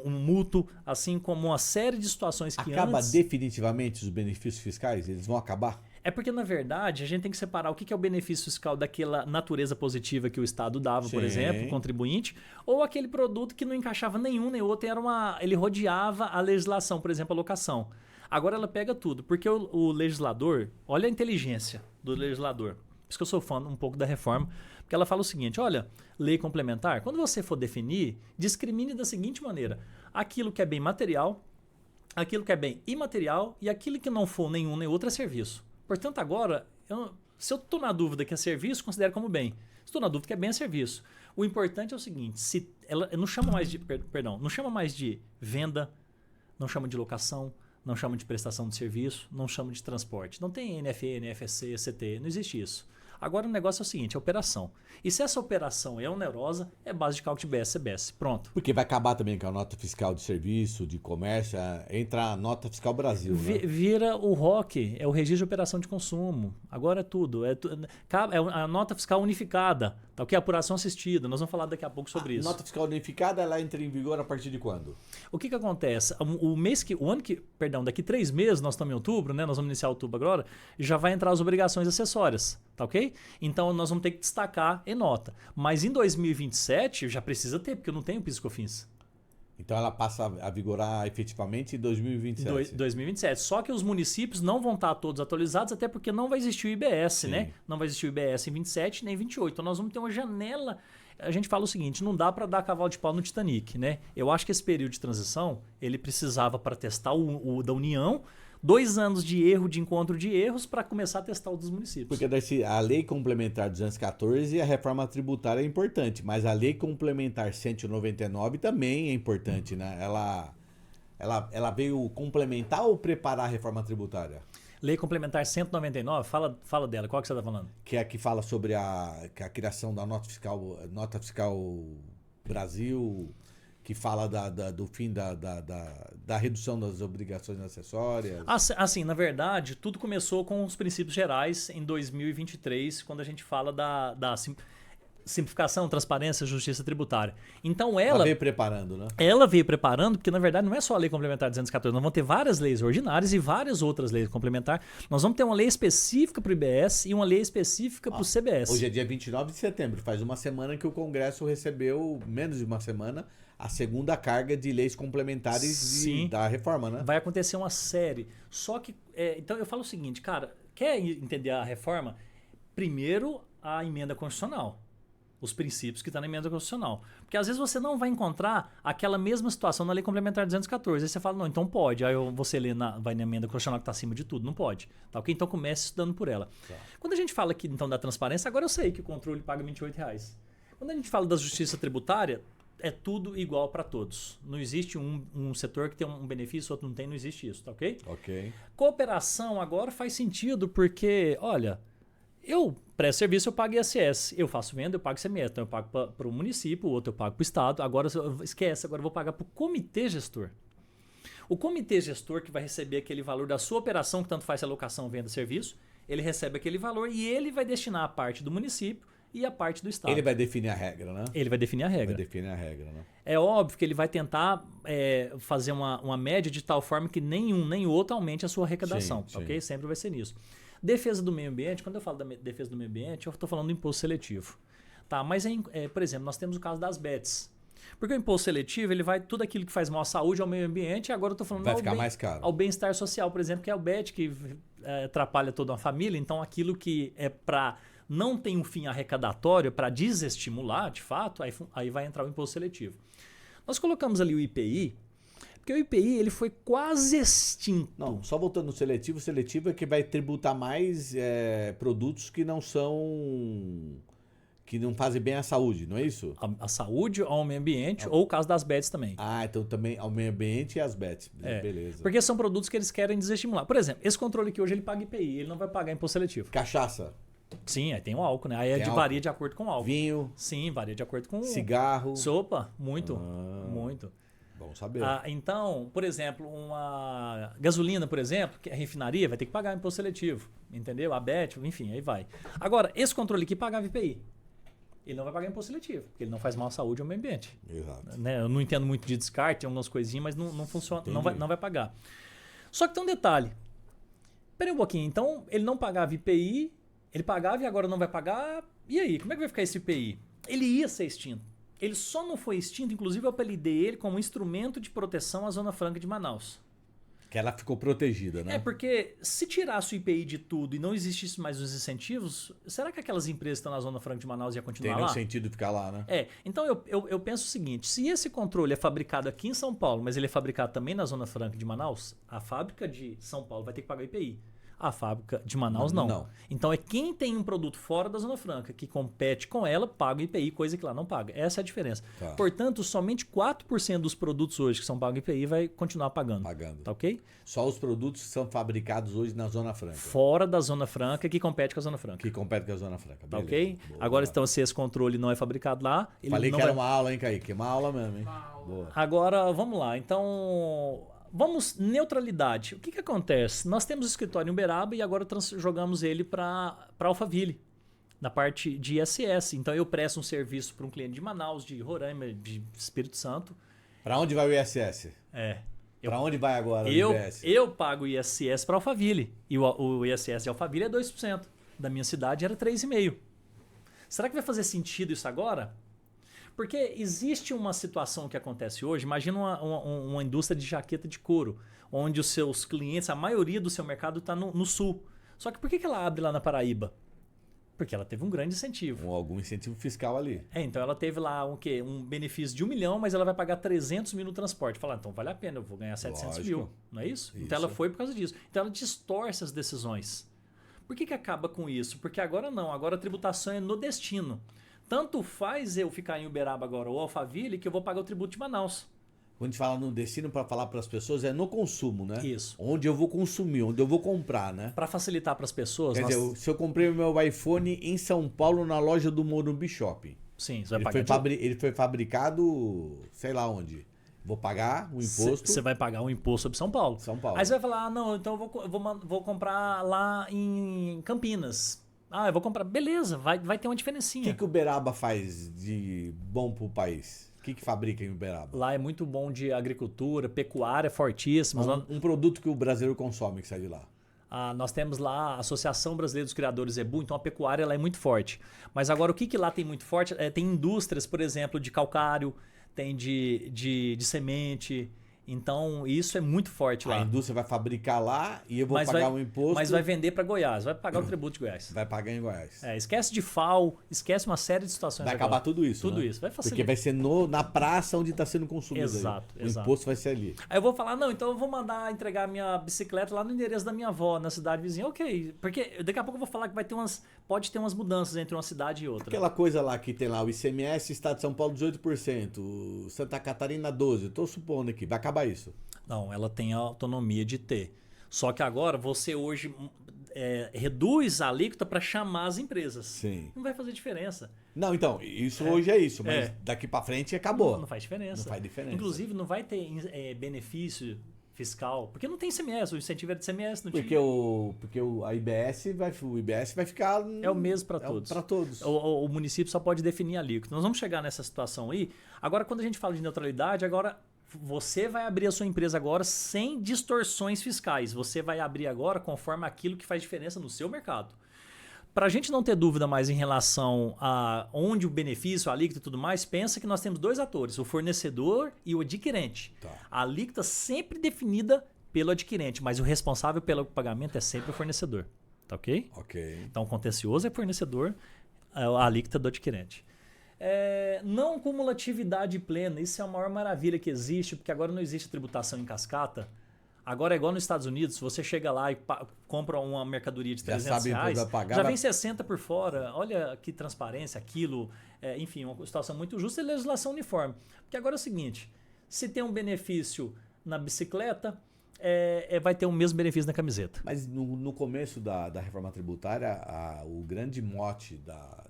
[SPEAKER 2] um mútuo, assim como uma série de situações que
[SPEAKER 1] Acaba definitivamente os benefícios fiscais? Eles vão acabar?
[SPEAKER 2] É porque, na verdade, a gente tem que separar o que é o benefício fiscal daquela natureza positiva que o Estado dava, por exemplo, o contribuinte, ou aquele produto que não encaixava nenhum nem outro, ele rodeava a legislação, por exemplo, a locação. Agora ela pega tudo, porque o legislador, olha a inteligência do legislador. Por isso que eu sou fã um pouco da reforma, porque ela fala o seguinte, olha, lei complementar, quando você for definir, discrimine da seguinte maneira, aquilo que é bem material, aquilo que é bem imaterial e aquilo que não for nenhum nem outro é serviço. Portanto, agora, se eu estou na dúvida que é serviço, considero como bem. Se estou na dúvida que é bem é serviço. O importante é o seguinte, se ela não chama mais de, não chama mais de venda, não chama de locação, não chama de prestação de serviço, não chama de transporte. Não tem NFE, NFSC, CT, não existe isso. Agora o negócio é o seguinte, é operação. E se essa operação é onerosa, é base de cálculo de BS, CBS. Pronto.
[SPEAKER 1] Porque vai acabar também com a nota fiscal de serviço, de comércio, entra a nota fiscal Brasil, né?
[SPEAKER 2] Vira o ROC, é o Registro de Operação de Consumo. Agora é tudo. É a nota fiscal unificada, tá? Que é a apuração assistida. Nós vamos falar daqui a pouco sobre isso.
[SPEAKER 1] A nota fiscal unificada, ela entra em vigor a partir de quando?
[SPEAKER 2] O que acontece? Daqui 3 meses, nós estamos em outubro, né? Nós vamos iniciar outubro agora, já vai entrar as obrigações acessórias, tá ok? Então nós vamos ter que destacar em nota. Mas em 2027 já precisa ter, porque eu não tenho PIS/COFINS.
[SPEAKER 1] Então ela passa a vigorar efetivamente em 2027.
[SPEAKER 2] 2027. Só que os municípios não vão estar todos atualizados, até porque não vai existir o IBS,
[SPEAKER 1] Sim.
[SPEAKER 2] né? Não vai existir o IBS em 27 nem 28. Então nós vamos ter uma janela. A gente fala o seguinte, não dá para dar cavalo de pau no Titanic, né? Eu acho que esse período de transição, ele precisava para testar o da União, 2 anos de erro, de encontro de erros, para começar a testar o dos municípios.
[SPEAKER 1] Porque a lei complementar 214 e a reforma tributária é importante, mas a lei complementar 199 também é importante, né? Ela veio complementar ou preparar a reforma tributária?
[SPEAKER 2] Lei complementar 199, fala dela, qual que você está falando?
[SPEAKER 1] Que é a que fala sobre a criação da nota fiscal Brasil, que fala do fim da redução das obrigações acessórias.
[SPEAKER 2] Assim, na verdade, tudo começou com os princípios gerais em 2023, quando a gente fala da simplificação, transparência, justiça tributária. Então ela
[SPEAKER 1] veio preparando, né?
[SPEAKER 2] Ela veio preparando, porque na verdade não é só a lei complementar 214, nós vamos ter várias leis ordinárias e várias outras leis complementares. Nós vamos ter uma lei específica para o IBS e uma lei específica para o CBS.
[SPEAKER 1] Hoje é dia 29 de setembro, faz uma semana que o Congresso recebeu, menos de uma semana, a segunda carga de leis complementares da reforma, né?
[SPEAKER 2] Vai acontecer uma série. Só que, então eu falo o seguinte, cara, quer entender a reforma? Primeiro, a emenda constitucional. Os princípios que estão na emenda constitucional. Porque às vezes você não vai encontrar aquela mesma situação na lei complementar 214. Aí você fala, não, então pode. Aí você vai na emenda constitucional que está acima de tudo. Não pode. Tá, okay? Então comece estudando por ela. Tá. Quando a gente fala aqui então da transparência, agora eu sei que o controle paga R$28. Quando a gente fala da justiça tributária, é tudo igual para todos. Não existe um setor que tem um benefício, outro não tem, não existe isso, tá ok?
[SPEAKER 1] Ok.
[SPEAKER 2] Cooperação agora faz sentido porque, olha, eu presto serviço, eu pago ISS. Eu faço venda, eu pago ICMS. Então eu pago para o município, o outro eu pago para o estado. Agora, esquece, agora eu vou pagar para o comitê gestor. O comitê gestor que vai receber aquele valor da sua operação, que tanto faz se é locação, venda, serviço, ele recebe aquele valor e ele vai destinar a parte do município e a parte do estado.
[SPEAKER 1] Ele vai definir a regra, né?
[SPEAKER 2] Ele vai definir a regra.
[SPEAKER 1] Vai definir a regra, né?
[SPEAKER 2] É óbvio que ele vai tentar fazer uma média de tal forma que nenhum nem o outro aumente a sua arrecadação,
[SPEAKER 1] sim.
[SPEAKER 2] ok? Sempre vai ser nisso. Defesa do meio ambiente, quando eu falo da defesa do meio ambiente, eu estou falando do imposto seletivo. Tá, mas, por exemplo, nós temos o caso das BETs. Porque o imposto seletivo, ele vai tudo aquilo que faz mal à saúde, ao meio ambiente, e agora eu estou falando
[SPEAKER 1] mais caro.
[SPEAKER 2] Ao bem-estar social, por exemplo, que é o BET, que atrapalha toda uma família. Então, aquilo que é para não tem um fim arrecadatório, para desestimular, de fato, aí vai entrar o imposto seletivo. Nós colocamos ali o IPI, porque o IPI ele foi quase extinto.
[SPEAKER 1] Não, só voltando no seletivo, o seletivo é que vai tributar mais produtos que não fazem bem à saúde, não é isso?
[SPEAKER 2] A saúde, ao meio ambiente, ou o caso das BETs também.
[SPEAKER 1] Ah, então também ao meio ambiente e as BETs. Beleza.
[SPEAKER 2] Porque são produtos que eles querem desestimular. Por exemplo, esse controle aqui hoje ele paga IPI, ele não vai pagar imposto seletivo.
[SPEAKER 1] Cachaça.
[SPEAKER 2] Sim, aí tem o álcool, né? Aí varia de acordo com o álcool.
[SPEAKER 1] Vinho.
[SPEAKER 2] Sim, varia de acordo com...
[SPEAKER 1] Cigarro.
[SPEAKER 2] Sopa, muito, muito.
[SPEAKER 1] Bom saber.
[SPEAKER 2] Então, por exemplo, uma gasolina, por exemplo, que é refinaria, vai ter que pagar imposto seletivo, entendeu? A BET, enfim, aí vai. Agora, esse controle aqui pagava IPI. Ele não vai pagar imposto seletivo, porque ele não faz mal à saúde ou ao meio ambiente.
[SPEAKER 1] Exato.
[SPEAKER 2] Né? Eu não entendo muito de descarte, tem algumas coisinhas, mas não funciona, não vai pagar. Só que tem um detalhe. Espera um pouquinho, então ele não pagava IPI, ele pagava e agora não vai pagar. E aí, como é que vai ficar esse IPI? Ele ia ser extinto. Ele só não foi extinto, inclusive eu apelidei ele como instrumento de proteção à Zona Franca de Manaus.
[SPEAKER 1] Que ela ficou protegida, né?
[SPEAKER 2] É porque se tirasse o IPI de tudo e não existisse mais os incentivos, será que aquelas empresas que estão na Zona Franca de Manaus iam continuar
[SPEAKER 1] Tem
[SPEAKER 2] lá?
[SPEAKER 1] sentido ficar lá, né?
[SPEAKER 2] Então eu penso o seguinte, se esse controle é fabricado aqui em São Paulo, mas ele é fabricado também na Zona Franca de Manaus, a fábrica de São Paulo vai ter que pagar IPI. A fábrica de Manaus não. Então é quem tem um produto fora da Zona Franca que compete com ela, paga o IPI, coisa que lá não paga. Essa é a diferença.
[SPEAKER 1] Tá.
[SPEAKER 2] Portanto, somente 4% dos produtos hoje que são pagos IPI vai continuar pagando. Tá ok?
[SPEAKER 1] Só os produtos que são fabricados hoje na Zona Franca.
[SPEAKER 2] Fora da Zona Franca que compete com a Zona Franca.
[SPEAKER 1] Que compete com a Zona Franca.
[SPEAKER 2] Tá ok?
[SPEAKER 1] Boa.
[SPEAKER 2] Agora, então, se esse controle não é fabricado lá... Ele
[SPEAKER 1] Falei
[SPEAKER 2] não
[SPEAKER 1] que era
[SPEAKER 2] vai...
[SPEAKER 1] uma aula, hein, Kaique? Uma aula mesmo, hein?
[SPEAKER 3] Boa.
[SPEAKER 2] Agora, vamos lá. Então... Vamos, neutralidade. O que acontece? Nós temos escritório em Uberaba e agora jogamos ele para Alphaville, na parte de ISS. Então eu presto um serviço para um cliente de Manaus, de Roraima, de Espírito Santo.
[SPEAKER 1] Para onde vai o ISS? Para onde vai agora o ISS?
[SPEAKER 2] Eu pago o ISS para Alphaville. E o ISS de Alphaville é 2%. Da minha cidade era 3,5%. Será que vai fazer sentido isso agora? Porque existe uma situação que acontece hoje, imagina uma indústria de jaqueta de couro, onde os seus clientes, a maioria do seu mercado está no sul. Só que por que ela abre lá na Paraíba? Porque ela teve um grande incentivo.
[SPEAKER 1] Algum incentivo fiscal ali.
[SPEAKER 2] Então ela teve lá um benefício de 1 milhão, mas ela vai pagar 300 mil no transporte. Fala, então vale a pena, eu vou ganhar 700 mil. Não é isso? Então ela foi por causa disso. Então ela distorce as decisões. Por que acaba com isso? Porque agora não, agora a tributação é no destino. Tanto faz eu ficar em Uberaba agora ou Alphaville que eu vou pagar o tributo de Manaus.
[SPEAKER 1] Quando a gente fala no destino, para falar para as pessoas, é no consumo, né?
[SPEAKER 2] Isso.
[SPEAKER 1] Onde eu vou consumir, onde eu vou comprar, né?
[SPEAKER 2] Para facilitar para as pessoas...
[SPEAKER 1] Quer dizer, se eu comprei o meu iPhone em São Paulo na loja do Morumbi Shopping.
[SPEAKER 2] Sim, você vai pagar...
[SPEAKER 1] Ele foi fabricado, sei lá onde. Vou pagar o imposto.
[SPEAKER 2] Você vai pagar um imposto sobre São Paulo. Aí você vai falar, não, então eu vou comprar lá em Campinas. Eu vou comprar. Beleza, vai ter uma diferencinha.
[SPEAKER 1] O que o Uberaba faz de bom pro país? O que fabrica em Uberaba?
[SPEAKER 2] Lá é muito bom de agricultura, pecuária fortíssima.
[SPEAKER 1] Um produto que o brasileiro consome que sai de lá.
[SPEAKER 2] Nós temos lá a Associação Brasileira dos Criadores Zebu, então a pecuária lá é muito forte. Mas agora o que lá tem muito forte? Tem indústrias, por exemplo, de calcário, tem de semente. Então, isso é muito forte lá.
[SPEAKER 1] A indústria vai fabricar lá e eu vou pagar um imposto.
[SPEAKER 2] Mas vai vender para Goiás, vai pagar o tributo de Goiás.
[SPEAKER 1] Vai pagar em Goiás.
[SPEAKER 2] Esquece de FAO, esquece uma série de situações.
[SPEAKER 1] Vai acabar tudo isso.
[SPEAKER 2] Tudo
[SPEAKER 1] né?
[SPEAKER 2] isso. Vai facilitar.
[SPEAKER 1] Porque vai ser na praça onde está sendo consumido.
[SPEAKER 2] Exato.
[SPEAKER 1] O imposto vai ser ali.
[SPEAKER 2] Aí eu vou falar, não, então eu vou mandar entregar minha bicicleta lá no endereço da minha avó, na cidade vizinha. Ok. Porque daqui a pouco eu vou falar que pode ter umas mudanças entre uma cidade e outra.
[SPEAKER 1] Aquela coisa lá que tem lá, o ICMS, Estado de São Paulo 18%, Santa Catarina 12%. Estou supondo aqui, vai acabar isso.
[SPEAKER 2] Não, ela tem a autonomia de ter. Só que agora você hoje reduz a alíquota para chamar as empresas.
[SPEAKER 1] Sim.
[SPEAKER 2] Não vai fazer diferença.
[SPEAKER 1] Não, então, isso hoje é isso, mas daqui para frente acabou.
[SPEAKER 2] Não faz diferença.
[SPEAKER 1] Não faz diferença.
[SPEAKER 2] Inclusive, não vai ter benefício fiscal, porque não tem ICMS, o incentivo é de ICMS. Não
[SPEAKER 1] porque a o IBS vai ficar...
[SPEAKER 2] É o mesmo para todos.
[SPEAKER 1] Para todos.
[SPEAKER 2] O município só pode definir a alíquota. Nós vamos chegar nessa situação aí. Agora, quando a gente fala de neutralidade, agora... Você vai abrir a sua empresa agora sem distorções fiscais. Você vai abrir agora conforme aquilo que faz diferença no seu mercado. Para a gente não ter dúvida mais em relação a onde o benefício, a alíquota e tudo mais, pensa que nós temos dois atores, o fornecedor e o adquirente. Tá. A alíquota sempre definida pelo adquirente, mas o responsável pelo pagamento é sempre o fornecedor. Tá ok?
[SPEAKER 1] Ok.
[SPEAKER 2] Então o contencioso é fornecedor, a alíquota do adquirente. Não cumulatividade plena, isso é a maior maravilha que existe, porque agora não existe tributação em cascata. Agora é igual nos Estados Unidos, se você chega lá e compra uma mercadoria de R$300, já vem 60 por fora. Olha que transparência, aquilo, enfim, uma situação muito justa e legislação uniforme. Porque agora é o seguinte, se tem um benefício na bicicleta, vai ter o mesmo benefício na camiseta.
[SPEAKER 1] Mas no começo da reforma tributária, o grande mote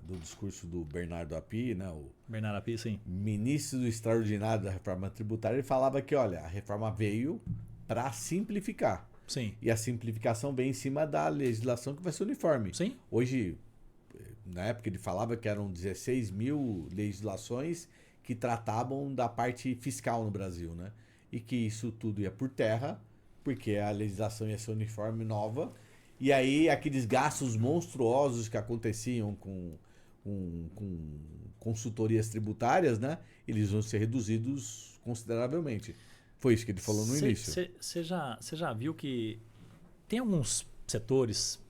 [SPEAKER 1] do discurso do Bernardo Api, né, o
[SPEAKER 2] Bernardo Api, sim,
[SPEAKER 1] ministro extraordinário da reforma tributária, ele falava que, olha, a reforma veio para simplificar.
[SPEAKER 2] Sim.
[SPEAKER 1] E a simplificação vem em cima da legislação que vai ser uniforme.
[SPEAKER 2] Sim.
[SPEAKER 1] Hoje, na época ele falava que eram 16 mil legislações que tratavam da parte fiscal no Brasil, né? E que isso tudo ia por terra, porque a legislação ia ser uniforme nova, e aí aqueles gastos monstruosos que aconteciam com consultorias tributárias, né, eles vão ser reduzidos consideravelmente. Foi isso que ele falou no início.
[SPEAKER 2] Você já viu que tem alguns setores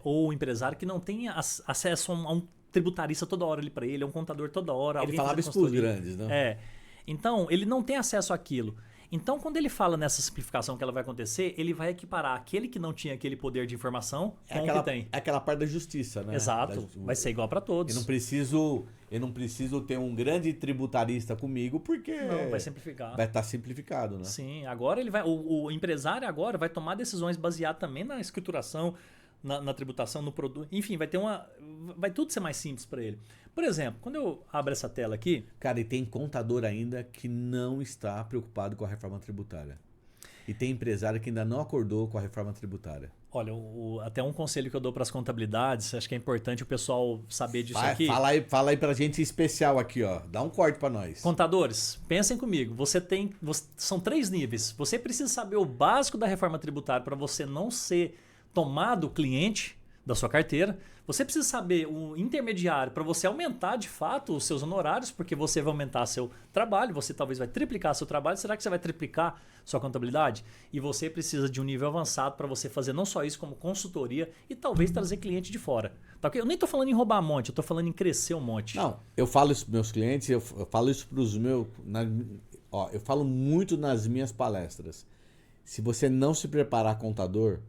[SPEAKER 2] ou empresário que não tem acesso a um tributarista toda hora ali para ele, a um contador toda hora.
[SPEAKER 1] Ele falava isso para os grandes, né?
[SPEAKER 2] Então, ele não tem acesso àquilo. Então, quando ele fala nessa simplificação que ela vai acontecer, ele vai equiparar aquele que não tinha aquele poder de informação com o que tem.
[SPEAKER 1] É aquela parte da justiça, né?
[SPEAKER 2] Exato. Vai ser igual para todos.
[SPEAKER 1] Eu não preciso ter um grande tributarista comigo porque...
[SPEAKER 2] Não, vai simplificar.
[SPEAKER 1] Vai estar simplificado, né?
[SPEAKER 2] Sim. Agora ele vai... O empresário agora vai tomar decisões baseadas também na escrituração, na tributação, no produto. Enfim, vai tudo ser mais simples para ele. Por exemplo, quando eu abro essa tela aqui...
[SPEAKER 1] Cara, e tem contador ainda que não está preocupado com a reforma tributária. E tem empresário que ainda não acordou com a reforma tributária.
[SPEAKER 2] Olha, até um conselho que eu dou para as contabilidades, acho que é importante o pessoal saber disso aqui.
[SPEAKER 1] Fala aí pra gente especial aqui, ó. Dá um corte para nós.
[SPEAKER 2] Contadores, pensem comigo. São 3 níveis. Você precisa saber o básico da reforma tributária para você não ser tomado cliente da sua carteira. Você precisa saber o intermediário para você aumentar de fato os seus honorários, porque você vai aumentar seu trabalho, você talvez vai triplicar seu trabalho. Será que você vai triplicar sua contabilidade? E você precisa de um nível avançado para você fazer não só isso, como consultoria e talvez trazer cliente de fora. Tá, okay? Eu nem estou falando em roubar um monte, eu estou falando em crescer um monte.
[SPEAKER 1] Não, eu falo isso para meus clientes, eu falo isso para os meus... eu falo muito nas minhas palestras. Se você não se preparar contador...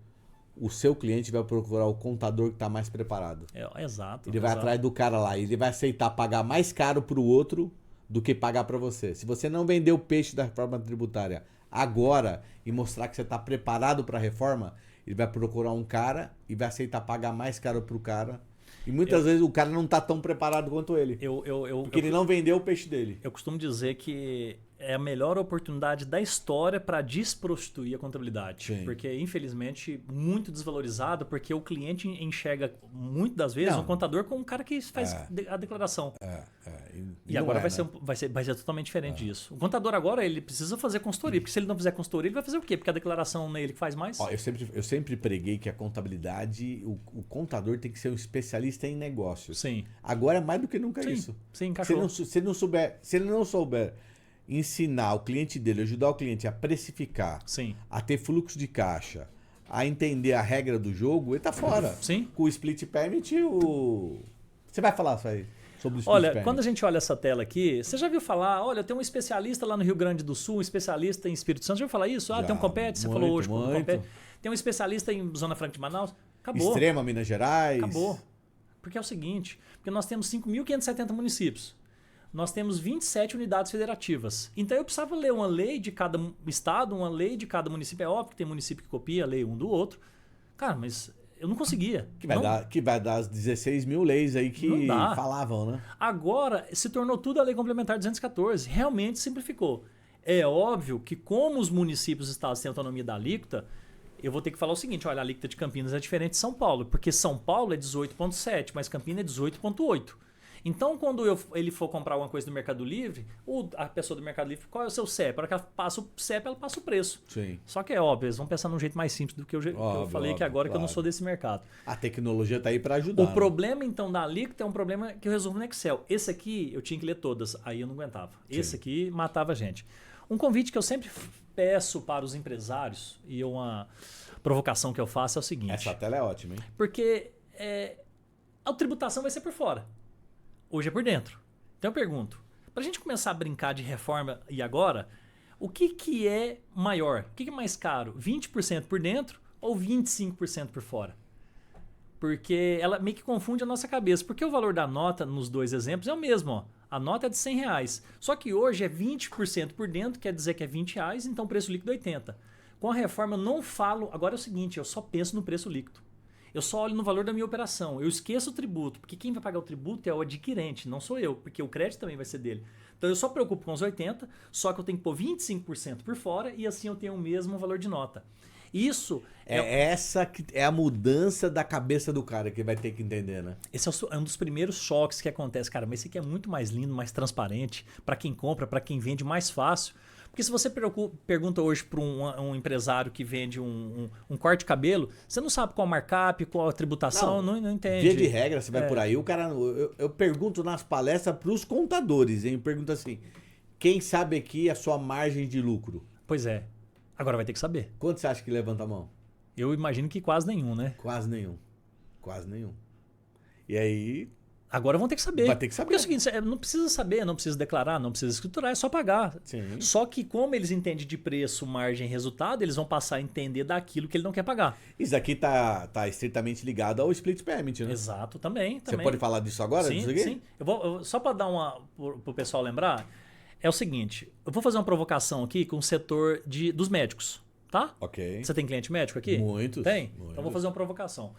[SPEAKER 1] o seu cliente vai procurar o contador que está mais preparado.
[SPEAKER 2] Exato.
[SPEAKER 1] Ele vai atrás do cara lá. Ele vai aceitar pagar mais caro para o outro do que pagar para você. Se você não vender o peixe da reforma tributária agora e mostrar que você está preparado para a reforma, ele vai procurar um cara e vai aceitar pagar mais caro para o cara. E muitas vezes o cara não está tão preparado quanto ele. Porque ele não vendeu o peixe dele.
[SPEAKER 2] Eu costumo dizer que é a melhor oportunidade da história para desprostituir a contabilidade. Sim. Porque, infelizmente, muito desvalorizado, porque o cliente enxerga, muitas das vezes, o contador como um cara que faz a declaração. E agora vai ser totalmente diferente disso. O contador agora ele precisa fazer consultoria, porque se ele não fizer consultoria, ele vai fazer o quê? Porque a declaração não é ele que faz mais?
[SPEAKER 1] Eu sempre preguei que a contabilidade, o contador tem que ser um especialista em negócios.
[SPEAKER 2] Sim.
[SPEAKER 1] Agora é mais do que nunca isso.
[SPEAKER 2] Sim, encaixou.
[SPEAKER 1] Se ele não souber ensinar o cliente dele, ajudar o cliente a precificar,
[SPEAKER 2] sim,
[SPEAKER 1] a ter fluxo de caixa, a entender a regra do jogo, ele tá fora.
[SPEAKER 2] Sim.
[SPEAKER 1] Com o split permit, você vai falar sobre o split permit?
[SPEAKER 2] Quando a gente olha essa tela aqui, você já viu falar, olha, tem um especialista lá no Rio Grande do Sul, um especialista em Espírito Santo, você já ouviu falar isso? Tem um Compete, você falou hoje com o Compete. Tem um especialista em Zona Franca de Manaus. Acabou.
[SPEAKER 1] Extrema, Minas Gerais.
[SPEAKER 2] Acabou. Porque é o seguinte, porque nós temos 5.570 municípios. Nós temos 27 unidades federativas. Então eu precisava ler uma lei de cada estado, uma lei de cada município. É óbvio que tem município que copia a lei um do outro. Cara, mas eu não conseguia.
[SPEAKER 1] Que vai dar as 16 mil leis aí que falavam, né?
[SPEAKER 2] Agora se tornou tudo a Lei Complementar 214. Realmente simplificou. É óbvio que como os municípios e estados têm autonomia da alíquota, eu vou ter que falar o seguinte, olha, a alíquota de Campinas é diferente de São Paulo, porque São Paulo é 18,7, mas Campinas é 18,8. Então, quando ele for comprar alguma coisa do Mercado Livre, a pessoa do Mercado Livre, qual é o seu CEP? Na hora que ela passa o CEP, ela passa o preço.
[SPEAKER 1] Sim.
[SPEAKER 2] Só que é óbvio, eles vão pensar num jeito mais simples do que eu falei aqui agora, claro, que eu não sou desse mercado.
[SPEAKER 1] A tecnologia está aí para ajudar.
[SPEAKER 2] O problema, então, da alíquota é um problema que eu resolvo no Excel. Esse aqui, eu tinha que ler todas, aí eu não aguentava. Sim. Esse aqui matava a gente. Um convite que eu sempre peço para os empresários, e uma provocação que eu faço é o seguinte.
[SPEAKER 1] Essa tela é ótima, hein?
[SPEAKER 2] Porque a tributação vai ser por fora. Hoje é por dentro. Então eu pergunto, para a gente começar a brincar de reforma e agora, o que é maior? O que é mais caro? 20% por dentro ou 25% por fora? Porque ela meio que confunde a nossa cabeça. Porque o valor da nota nos dois exemplos é o mesmo. Ó. A nota é de R$100. Só que hoje é 20% por dentro, quer dizer que é R$20, então o preço líquido é 80. Com a reforma eu não falo... Agora é o seguinte, eu só penso no preço líquido. Eu só olho no valor da minha operação. Eu esqueço o tributo, porque quem vai pagar o tributo é o adquirente, não sou eu, porque o crédito também vai ser dele. Então eu só me preocupo com os 80, só que eu tenho que pôr 25% por fora e assim eu tenho o mesmo valor de nota. Isso
[SPEAKER 1] essa que é a mudança da cabeça do cara que vai ter que entender, né?
[SPEAKER 2] Esse é um dos primeiros choques que acontece. Cara, mas esse aqui é muito mais lindo, mais transparente, para quem compra, para quem vende, mais fácil. Porque se você pergunta hoje para um empresário que vende um corte de cabelo, você não sabe qual markup, qual a tributação, não entende.
[SPEAKER 1] Via de regra, você vai por aí, o cara... Eu pergunto nas palestras para os contadores, hein? Eu pergunto assim, quem sabe aqui a sua margem de lucro?
[SPEAKER 2] Pois é. Agora vai ter que saber.
[SPEAKER 1] Quanto você acha que levanta a mão?
[SPEAKER 2] Eu imagino que quase nenhum, né?
[SPEAKER 1] Quase nenhum. Quase nenhum. E aí,
[SPEAKER 2] Agora vão ter que saber.
[SPEAKER 1] vai ter que saber.
[SPEAKER 2] Porque é o seguinte, não precisa saber, não precisa declarar, não precisa escriturar, é só pagar.
[SPEAKER 1] Sim.
[SPEAKER 2] Só que como eles entendem de preço, margem e resultado, eles vão passar a entender daquilo que ele não quer pagar.
[SPEAKER 1] Isso aqui tá estritamente ligado ao split payment, né?
[SPEAKER 2] Exato, também.
[SPEAKER 1] Você pode falar disso agora?
[SPEAKER 2] Sim,
[SPEAKER 1] disso aqui?
[SPEAKER 2] sim. Só para dar pro pessoal lembrar, é o seguinte, eu vou fazer uma provocação aqui com o setor dos médicos, tá?
[SPEAKER 1] Ok.
[SPEAKER 2] Você tem cliente médico aqui?
[SPEAKER 1] Muitos.
[SPEAKER 2] Tem?
[SPEAKER 1] Muitos.
[SPEAKER 2] Então vou fazer uma provocação.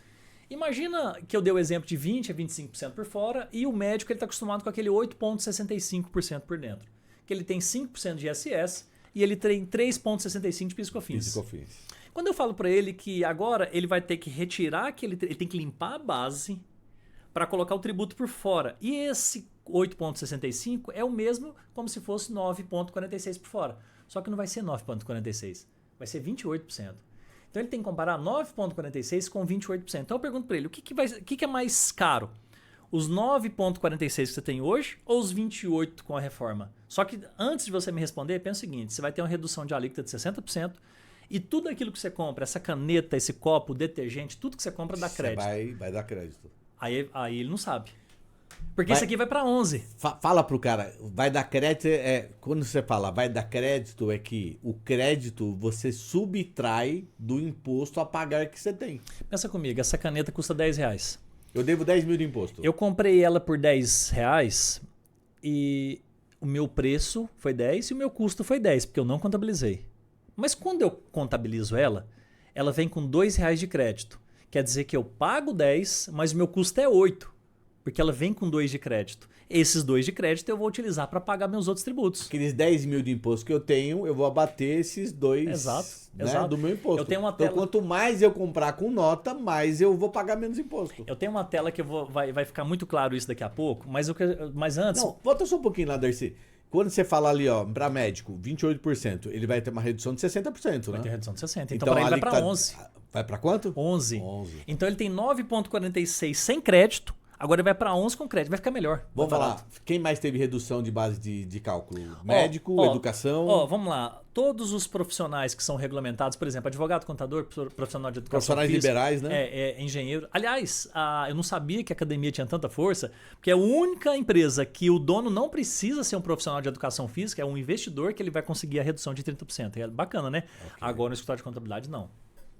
[SPEAKER 2] Imagina que eu dei o exemplo de 20% a 25% por fora e o médico está acostumado com aquele 8,65% por dentro. Que ele tem 5% de ISS e ele tem 3,65% de PIS/COFINS.
[SPEAKER 1] PIS/COFINS.
[SPEAKER 2] Quando eu falo para ele que agora ele vai ter que retirar, ele tem que limpar a base para colocar o tributo por fora. E esse 8,65 é o mesmo como se fosse 9,46 por fora. Só que não vai ser 9,46, vai ser 28%. Então ele tem que comparar 9,46 com 28%. Então eu pergunto para ele, o que é mais caro? Os 9,46 que você tem hoje ou os 28 com a reforma? Só que antes de você me responder, pensa o seguinte, você vai ter uma redução de alíquota de 60% e tudo aquilo que você compra, essa caneta, esse copo, detergente, tudo que você compra dá crédito.
[SPEAKER 1] Vai dar crédito.
[SPEAKER 2] Aí ele não sabe. Porque isso aqui vai para 11.
[SPEAKER 1] Fala pro cara, vai dar crédito, quando você fala vai dar crédito, é que o crédito você subtrai do imposto a pagar que você tem.
[SPEAKER 2] Pensa comigo, essa caneta custa R$10.
[SPEAKER 1] Eu devo 10 mil de imposto.
[SPEAKER 2] Eu comprei ela por R$10 e o meu preço foi 10 e o meu custo foi 10, porque eu não contabilizei. Mas quando eu contabilizo ela, ela vem com R$2 de crédito. Quer dizer que eu pago 10, mas o meu custo é 8. Porque ela vem com 2 de crédito. Esses 2 de crédito eu vou utilizar para pagar meus outros tributos.
[SPEAKER 1] Aqueles 10 mil de imposto que eu tenho, eu vou abater esses 2
[SPEAKER 2] exato.
[SPEAKER 1] do meu imposto.
[SPEAKER 2] Eu tenho uma tela...
[SPEAKER 1] Então, quanto mais eu comprar com nota, mais eu vou pagar menos imposto.
[SPEAKER 2] Eu tenho uma tela que vai ficar muito claro isso daqui a pouco, mas antes...
[SPEAKER 1] Não, volta só um pouquinho lá, Darcy. Quando você fala ali, ó, para médico, 28%, ele vai ter uma redução de 60%, né?
[SPEAKER 2] Vai ter redução de 60%. Então para ele vai para 11%.
[SPEAKER 1] Vai para quanto?
[SPEAKER 2] 11. Então ele tem 9,46 sem crédito. Agora ele vai para 11 com crédito, vai ficar melhor.
[SPEAKER 1] Vamos falar, quem mais teve redução de base de cálculo? Médico, educação?
[SPEAKER 2] Vamos lá. Todos os profissionais que são regulamentados, por exemplo, advogado, contador, profissional de educação
[SPEAKER 1] profissionais
[SPEAKER 2] física,
[SPEAKER 1] liberais, né?
[SPEAKER 2] Engenheiro. Aliás, eu não sabia que a academia tinha tanta força, porque é a única empresa que o dono não precisa ser um profissional de educação física, é um investidor que ele vai conseguir a redução de 30%. É bacana, né? Okay. Agora no escritório de contabilidade, não.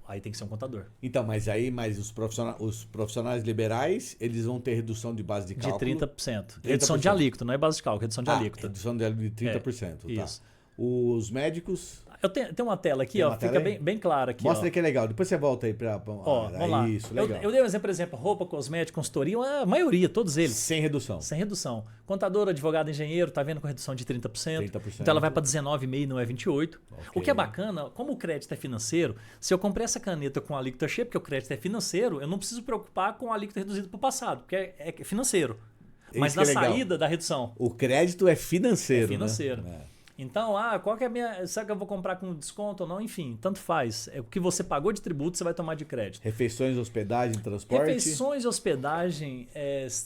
[SPEAKER 2] Aí tem que ser um contador.
[SPEAKER 1] Então, mas os profissionais liberais, eles vão ter redução de base de cálculo?
[SPEAKER 2] De 30%. Redução de alíquota, não é base de cálculo, redução de alíquota.
[SPEAKER 1] Redução de 30%, tá.
[SPEAKER 2] Isso.
[SPEAKER 1] Os médicos...
[SPEAKER 2] Eu tenho uma tela aqui, ó, fica bem clara aqui.
[SPEAKER 1] Mostra que é legal, depois você volta aí para...
[SPEAKER 2] Vamos lá.
[SPEAKER 1] Isso, legal.
[SPEAKER 2] Eu dei um exemplo, por exemplo, roupa, cosmético, consultoria, a maioria, todos eles.
[SPEAKER 1] Sem redução.
[SPEAKER 2] Sem redução. Contador, advogado, engenheiro, tá vendo com redução de 30%. 30%. Então ela vai para 19,5%, não é 28%. Okay. O que é bacana, como o crédito é financeiro, se eu comprei essa caneta com alíquota cheia, porque o crédito é financeiro, eu não preciso preocupar com a alíquota reduzida para o passado, porque é financeiro. Mas na saída da redução.
[SPEAKER 1] O crédito é financeiro.
[SPEAKER 2] É financeiro. Né? Então, qual que é a minha... Será que eu vou comprar com desconto ou não? Enfim, tanto faz. É o que você pagou de tributo, você vai tomar de crédito.
[SPEAKER 1] Refeições, hospedagem, transporte?
[SPEAKER 2] Refeições e hospedagem,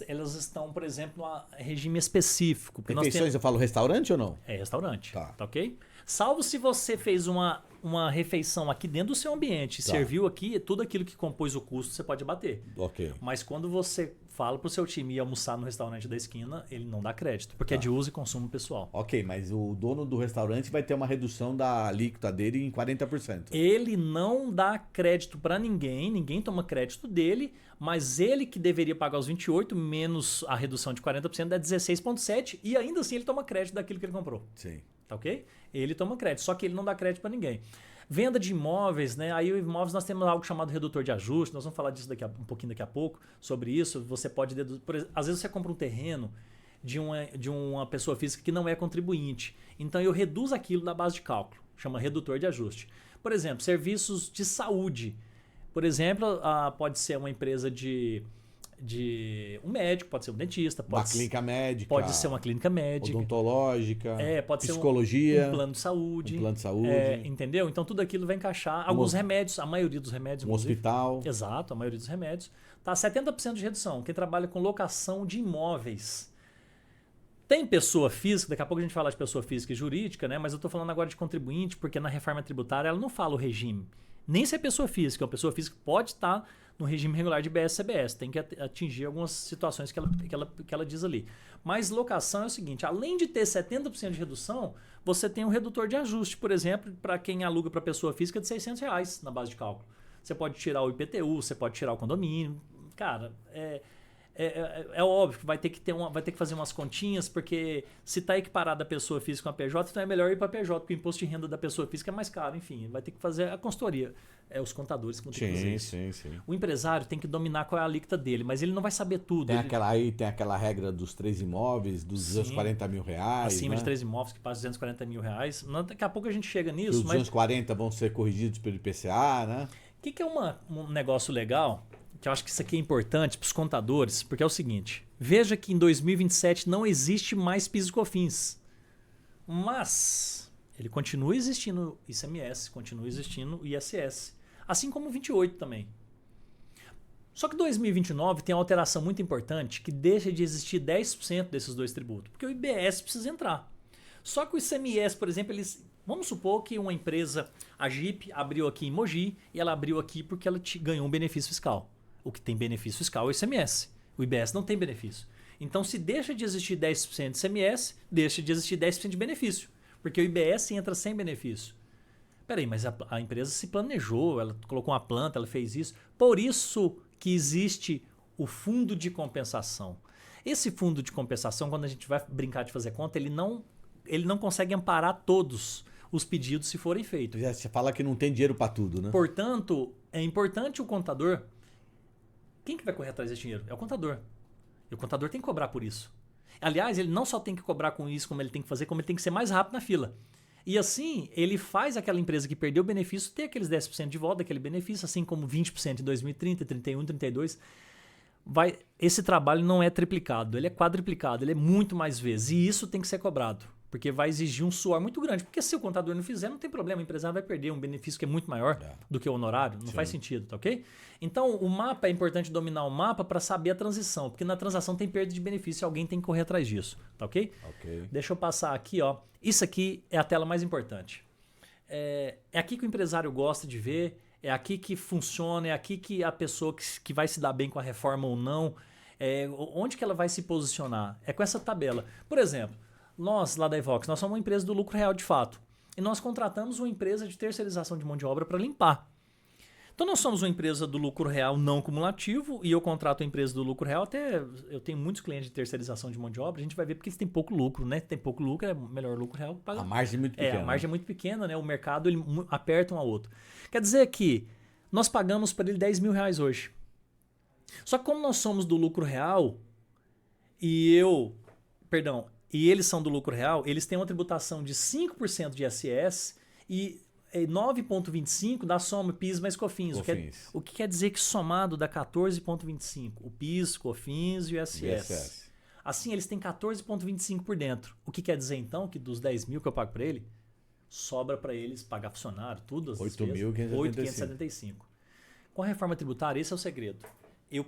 [SPEAKER 2] elas estão, por exemplo, num regime específico.
[SPEAKER 1] Refeições, eu falo restaurante ou não?
[SPEAKER 2] É restaurante, tá ok? Salvo se você fez uma refeição aqui dentro do seu ambiente, serviu aqui, tudo aquilo que compôs o custo, você pode bater.
[SPEAKER 1] Ok.
[SPEAKER 2] Mas quando você fala pro seu time ir almoçar no restaurante da esquina, ele não dá crédito, porque é de uso e consumo pessoal.
[SPEAKER 1] Ok, mas o dono do restaurante vai ter uma redução da alíquota dele em 40%.
[SPEAKER 2] Ele não dá crédito para ninguém toma crédito dele, mas ele que deveria pagar os 28 menos a redução de 40% dá 16,7 e ainda assim ele toma crédito daquilo que ele comprou.
[SPEAKER 1] Sim.
[SPEAKER 2] Tá ok? Ele toma crédito, só que ele não dá crédito para ninguém. Venda de imóveis, né? Aí o imóveis nós temos algo chamado redutor de ajuste, nós vamos falar disso um pouquinho daqui a pouco, sobre isso. Você pode deduzir, às vezes você compra um terreno de uma pessoa física que não é contribuinte. Então eu reduzo aquilo da base de cálculo, chama redutor de ajuste. Por exemplo, serviços de saúde. Por exemplo, pode ser uma empresa de um médico, pode ser um dentista,
[SPEAKER 1] uma clínica médica,
[SPEAKER 2] pode ser uma clínica médica,
[SPEAKER 1] odontológica,
[SPEAKER 2] pode
[SPEAKER 1] psicologia,
[SPEAKER 2] ser um plano de saúde, entendeu? Então tudo aquilo vai encaixar. Alguns remédios, a maioria dos remédios,
[SPEAKER 1] um hospital,
[SPEAKER 2] exato, a maioria dos remédios tá 70% de redução. Quem trabalha com locação de imóveis, Tem pessoa física, daqui a pouco a gente fala de pessoa física e jurídica, né? Mas eu estou falando agora de contribuinte, porque na reforma tributária ela não fala o regime. Nem se é pessoa física. Uma pessoa física pode estar no regime regular de BS-CBS. Tem que atingir algumas situações que ela diz ali. Mas locação é o seguinte, além de ter 70% de redução, você tem um redutor de ajuste, por exemplo, para quem aluga para pessoa física de R$600 na base de cálculo. Você pode tirar o IPTU, você pode tirar o condomínio. Cara, é óbvio que vai ter que fazer umas continhas, porque se está equiparada a pessoa física com a PJ, então é melhor ir para a PJ, porque o imposto de renda da pessoa física é mais caro. Enfim, vai ter que fazer a consultoria. Os contadores que vão ter que fazer isso.
[SPEAKER 1] Sim.
[SPEAKER 2] O empresário tem que dominar qual é a alíquota dele, mas ele não vai saber tudo.
[SPEAKER 1] Tem aquela regra dos 3 imóveis, dos 240 mil reais.
[SPEAKER 2] Acima
[SPEAKER 1] né?
[SPEAKER 2] de 3 imóveis que passa 240 mil reais. Daqui a pouco a gente chega nisso.
[SPEAKER 1] Os 240 vão ser corrigidos pelo IPCA, né?
[SPEAKER 2] O que é um negócio legal? Que eu acho que isso aqui é importante para os contadores, porque é o seguinte, veja que em 2027 não existe mais PIS e COFINS, mas ele continua existindo ICMS, continua existindo ISS, assim como 28 também. Só que 2029 tem uma alteração muito importante que deixa de existir 10% desses dois tributos, porque o IBS precisa entrar. Só que o ICMS, por exemplo, vamos supor que uma empresa, a Jeep, abriu aqui em Mogi e ela abriu aqui porque ela ganhou um benefício fiscal. O que tem benefício fiscal é o ICMS. O IBS não tem benefício. Então, se deixa de existir 10% de ICMS, deixa de existir 10% de benefício. Porque o IBS entra sem benefício. Peraí, mas a empresa se planejou, ela colocou uma planta, ela fez isso. Por isso que existe o fundo de compensação. Esse fundo de compensação, quando a gente vai brincar de fazer conta, ele não consegue amparar todos os pedidos se forem feitos.
[SPEAKER 1] Você fala que não tem dinheiro para tudo, né?
[SPEAKER 2] Portanto, é importante o contador... Quem que vai correr atrás desse dinheiro? É o contador. E o contador tem que cobrar por isso. Aliás, ele não só tem que cobrar com isso como ele tem que fazer, como ele tem que ser mais rápido na fila. E assim, ele faz aquela empresa que perdeu o benefício ter aqueles 10% de volta daquele benefício, assim como 20% em 2030, 31, 32. Esse trabalho não é triplicado, ele é quadriplicado, ele é muito mais vezes. E isso tem que ser cobrado, porque vai exigir um suor muito grande. Porque se o contador não fizer, não tem problema, o empresário vai perder um benefício que é muito maior do que o honorário. Não faz sentido, tá ok? Então, o mapa, é importante dominar o mapa para saber a transição, porque na transação tem perda de benefício e alguém tem que correr atrás disso, tá ok? Deixa eu passar aqui, ó. Isso aqui é a tela mais importante. É aqui que o empresário gosta de ver, é aqui que funciona, é aqui que a pessoa que vai se dar bem com a reforma ou não, onde que ela vai se posicionar. É com essa tabela. Por exemplo, nós lá da Evox, nós somos uma empresa do lucro real de fato. E nós contratamos uma empresa de terceirização de mão de obra para limpar. Então nós somos uma empresa do lucro real não cumulativo e eu contrato a empresa do lucro real, até eu tenho muitos clientes de terceirização de mão de obra, a gente vai ver porque eles têm pouco lucro, né? Tem pouco lucro, é melhor lucro real.
[SPEAKER 1] A margem é muito pequena.
[SPEAKER 2] A margem é muito pequena, né? O mercado ele aperta um ao outro. Quer dizer que nós pagamos para ele R$10 mil hoje. Só que como nós somos do lucro real e eles são do lucro real, eles têm uma tributação de 5% de ISS e 9,25% da soma PIS mais COFINS. O que quer dizer que somado dá 14,25%. O PIS, COFINS e o ISS. Assim, eles têm 14,25% por dentro. O que quer dizer, então, que dos 10 mil que eu pago para ele, sobra para eles pagar funcionário, tudo, as 8.575. Com a reforma tributária, esse é o segredo.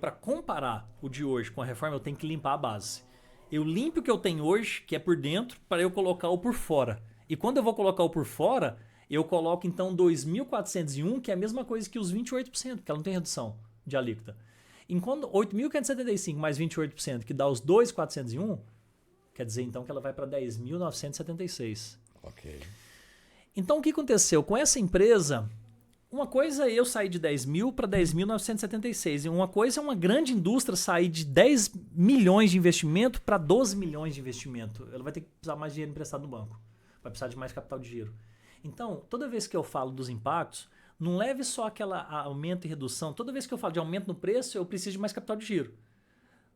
[SPEAKER 2] Para comparar o de hoje com a reforma, eu tenho que limpar a base. Eu limpo o que eu tenho hoje, que é por dentro, para eu colocar o por fora. E quando eu vou colocar o por fora, eu coloco então 2.401, que é a mesma coisa que os 28%, porque ela não tem redução de alíquota. Enquanto 8.575 mais 28%, que dá os 2.401, quer dizer então que ela vai para 10.976.
[SPEAKER 1] Ok.
[SPEAKER 2] Então o que aconteceu? Com essa empresa, uma coisa é eu sair de 10 mil para 10.976. E uma coisa é uma grande indústria sair de 10 milhões de investimento para 12 milhões de investimento. Ela vai ter que precisar mais dinheiro emprestado no banco. Vai precisar de mais capital de giro. Então, toda vez que eu falo dos impactos, não leve só aquela aumento e redução. Toda vez que eu falo de aumento no preço, eu preciso de mais capital de giro.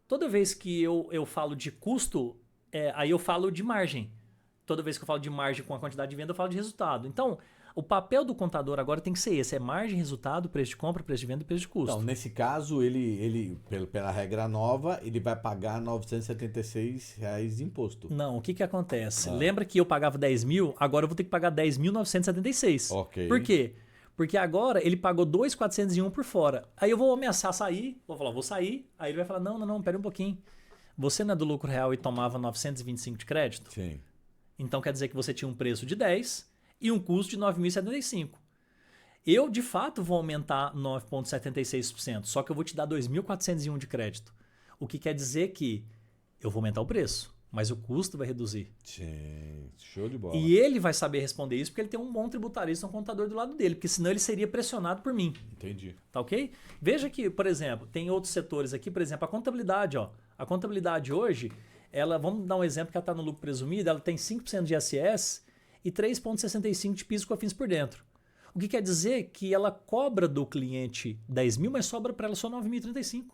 [SPEAKER 2] Toda vez que eu falo de custo, aí eu falo de margem. Toda vez que eu falo de margem com a quantidade de venda, eu falo de resultado. Então, o papel do contador agora tem que ser esse. É margem, resultado, preço de compra, preço de venda e preço de custo.
[SPEAKER 1] Então, nesse caso, ele pela regra nova, ele vai pagar R$ 976 de imposto.
[SPEAKER 2] Não, o que acontece? Lembra que eu pagava 10 mil? Agora eu vou ter que pagar 10.976.
[SPEAKER 1] Ok.
[SPEAKER 2] Por quê? Porque agora ele pagou 2.401 por fora. Aí eu vou ameaçar sair, vou falar, vou sair. Aí ele vai falar, não, pera um pouquinho. Você não é do lucro real e tomava 925 de crédito?
[SPEAKER 1] Sim.
[SPEAKER 2] Então quer dizer que você tinha um preço de 10 e um custo de 9.075. Eu, de fato, vou aumentar 9,76%, só que eu vou te dar 2.401 de crédito. O que quer dizer que eu vou aumentar o preço, mas o custo vai reduzir.
[SPEAKER 1] Sim, show de bola.
[SPEAKER 2] E ele vai saber responder isso porque ele tem um bom tributarista, um contador do lado dele, porque senão ele seria pressionado por mim.
[SPEAKER 1] Entendi.
[SPEAKER 2] Tá ok? Veja que, por exemplo, tem outros setores aqui, por exemplo, a contabilidade. Ó. A contabilidade hoje, vamos dar um exemplo que ela está no lucro presumido, ela tem 5% de ISS e 3,65% de PIS e COFINS por dentro. O que quer dizer que ela cobra do cliente 10 mil, mas sobra para ela só 9.035.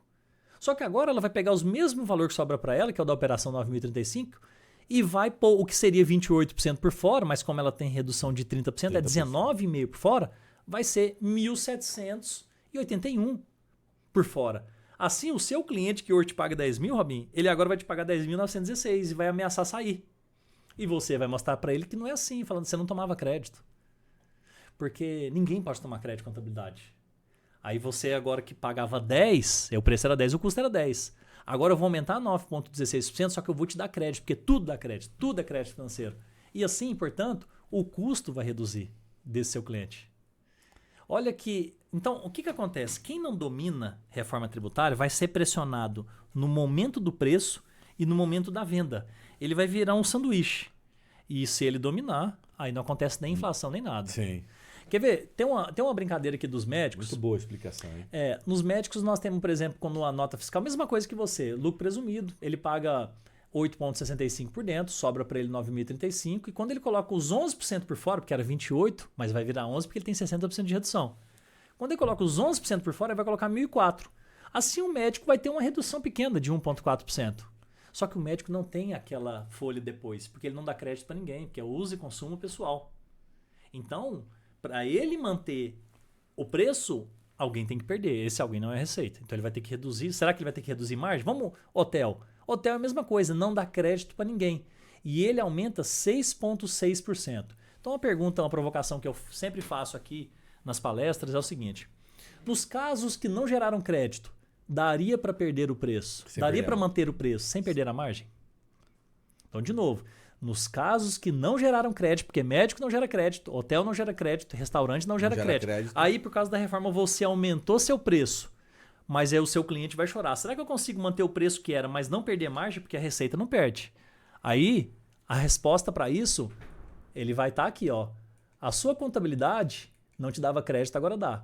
[SPEAKER 2] Só que agora ela vai pegar os mesmos valor que sobra para ela, que é o da operação 9.035, e vai pôr o que seria 28% por fora, mas como ela tem redução de 30%, é 19,5% por fora, vai ser 1.781 por fora. Assim, o seu cliente que hoje te paga 10 mil, Robinho, ele agora vai te pagar 10.916 e vai ameaçar sair. E você vai mostrar para ele que não é assim, falando que você não tomava crédito. Porque ninguém pode tomar crédito de contabilidade. Aí você agora que pagava 10, o preço era 10, o custo era 10. Agora eu vou aumentar 9,16%, só que eu vou te dar crédito, porque tudo dá crédito, tudo é crédito financeiro. E assim, portanto, o custo vai reduzir desse seu cliente. Olha que... Então, o que acontece? Quem não domina reforma tributária vai ser pressionado no momento do preço e no momento da venda. Ele vai virar um sanduíche. E se ele dominar, aí não acontece nem inflação, nem nada.
[SPEAKER 1] Sim.
[SPEAKER 2] Quer ver? Tem uma brincadeira aqui dos médicos.
[SPEAKER 1] Muito boa a explicação, hein?
[SPEAKER 2] Nos médicos nós temos, por exemplo, quando a nota fiscal, mesma coisa que você, lucro presumido, ele paga 8,65 por dentro, sobra para ele 9.035, e quando ele coloca os 11% por fora, porque era 28, mas vai virar 11 porque ele tem 60% de redução. Quando ele coloca os 11% por fora, ele vai colocar 1.004. Assim o médico vai ter uma redução pequena de 1,4%. Só que o médico não tem aquela folha depois, porque ele não dá crédito para ninguém, porque é uso e consumo pessoal. Então, para ele manter o preço, alguém tem que perder. Esse alguém não é a Receita. Então ele vai ter que reduzir. Será que ele vai ter que reduzir margem? Vamos, hotel. Hotel é a mesma coisa, não dá crédito para ninguém. E ele aumenta 6,6%. Então uma pergunta, uma provocação que eu sempre faço aqui nas palestras é o seguinte. Nos casos que não geraram crédito, daria para perder o preço? Daria para manter o preço sem perder a margem? Então, de novo, nos casos que não geraram crédito, porque médico não gera crédito, hotel não gera crédito, restaurante não gera crédito. Aí, por causa da reforma, você aumentou seu preço, mas aí o seu cliente vai chorar. Será que eu consigo manter o preço que era, mas não perder margem? Porque a Receita não perde. Aí, a resposta para isso, ele vai estar aqui. Ó. A sua contabilidade não te dava crédito, agora dá.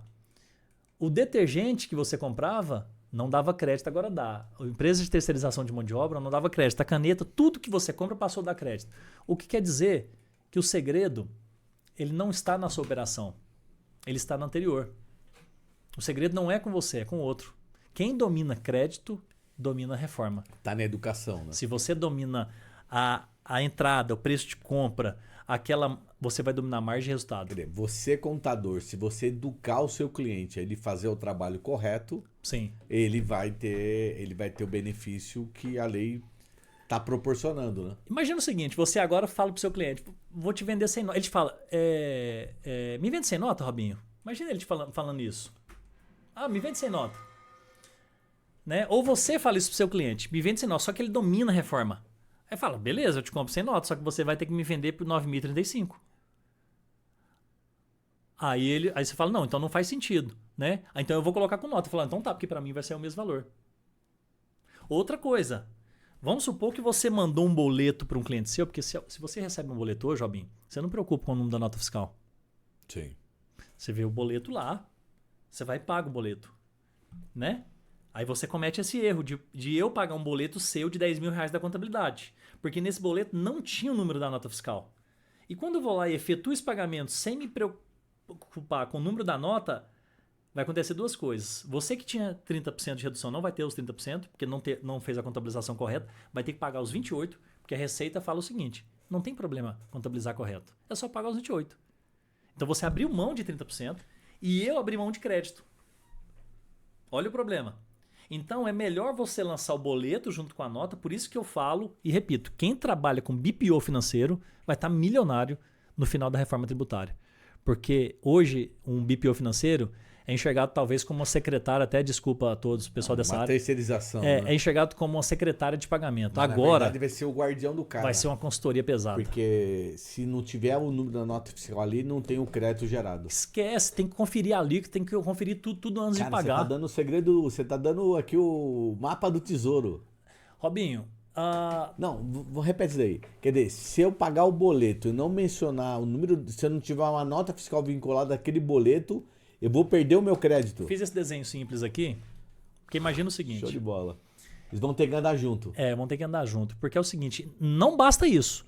[SPEAKER 2] O detergente que você comprava não dava crédito, agora dá. A empresa de terceirização de mão de obra não dava crédito. A caneta, tudo que você compra passou a dar crédito. O que quer dizer que o segredo ele não está na sua operação. Ele está no anterior. O segredo não é com você, é com o outro. Quem domina crédito, domina a reforma.
[SPEAKER 1] Está na educação, né?
[SPEAKER 2] Se você domina a entrada, o preço de compra, você vai dominar a margem e resultado.
[SPEAKER 1] Você, contador, se você educar o seu cliente a ele fazer o trabalho correto,
[SPEAKER 2] sim,
[SPEAKER 1] ele vai ter o benefício que a lei está proporcionando, né?
[SPEAKER 2] Imagina o seguinte, você agora fala para o seu cliente, vou te vender sem nota. Ele te fala, me vende sem nota, Robinho? Imagina ele te falando isso. Me vende sem nota. Né? Ou você fala isso para o seu cliente, me vende sem nota, só que ele domina a reforma. Aí fala, beleza, eu te compro sem nota, só que você vai ter que me vender por 9.035. Aí você fala, não, então não faz sentido, né? Então eu vou colocar com nota. Fala, então tá, porque para mim vai ser o mesmo valor. Outra coisa, vamos supor que você mandou um boleto para um cliente seu, porque se você recebe um boleto hoje, Robinho, você não preocupa com o número da nota fiscal.
[SPEAKER 1] Sim.
[SPEAKER 2] Você vê o boleto lá, você vai e paga o boleto, né? Aí você comete esse erro de eu pagar um boleto seu de 10 mil reais da contabilidade. Porque nesse boleto não tinha o número da nota fiscal. E quando eu vou lá e efetuo esse pagamento sem me preocupar com o número da nota, vai acontecer duas coisas. Você que tinha 30% de redução não vai ter os 30%, porque não fez a contabilização correta, vai ter que pagar os 28%, porque a Receita fala o seguinte, não tem problema contabilizar correto, é só pagar os 28%. Então você abriu mão de 30% e eu abri mão de crédito. Olha o problema. Então é melhor você lançar o boleto junto com a nota, por isso que eu falo e repito, quem trabalha com BPO financeiro vai estar milionário no final da reforma tributária. Porque hoje um BPO financeiro é enxergado talvez como uma secretária, até desculpa a todos, o pessoal dessa
[SPEAKER 1] Uma
[SPEAKER 2] área.
[SPEAKER 1] terceirização,
[SPEAKER 2] É,
[SPEAKER 1] né?
[SPEAKER 2] é enxergado como uma secretária de pagamento.
[SPEAKER 1] Mas, na
[SPEAKER 2] Agora
[SPEAKER 1] verdade, vai ser o guardião do cara.
[SPEAKER 2] vai ser uma consultoria pesada.
[SPEAKER 1] Porque se não tiver o número da nota fiscal ali, não tem o crédito gerado.
[SPEAKER 2] Esquece, tem que conferir ali, tem que conferir tudo antes
[SPEAKER 1] Cara,
[SPEAKER 2] de pagar.
[SPEAKER 1] você tá dando o segredo, você tá dando aqui o mapa do tesouro.
[SPEAKER 2] Robinho,
[SPEAKER 1] Não, vou repetir isso aí. Quer dizer, se eu pagar o boleto e não mencionar o número, se eu não tiver uma nota fiscal vinculada àquele boleto, eu vou perder o meu crédito.
[SPEAKER 2] fiz esse desenho simples aqui, porque imagina o
[SPEAKER 1] Show de
[SPEAKER 2] seguinte.
[SPEAKER 1] bola. Eles vão ter que andar junto.
[SPEAKER 2] Vão ter que andar junto, porque é o seguinte, não basta isso.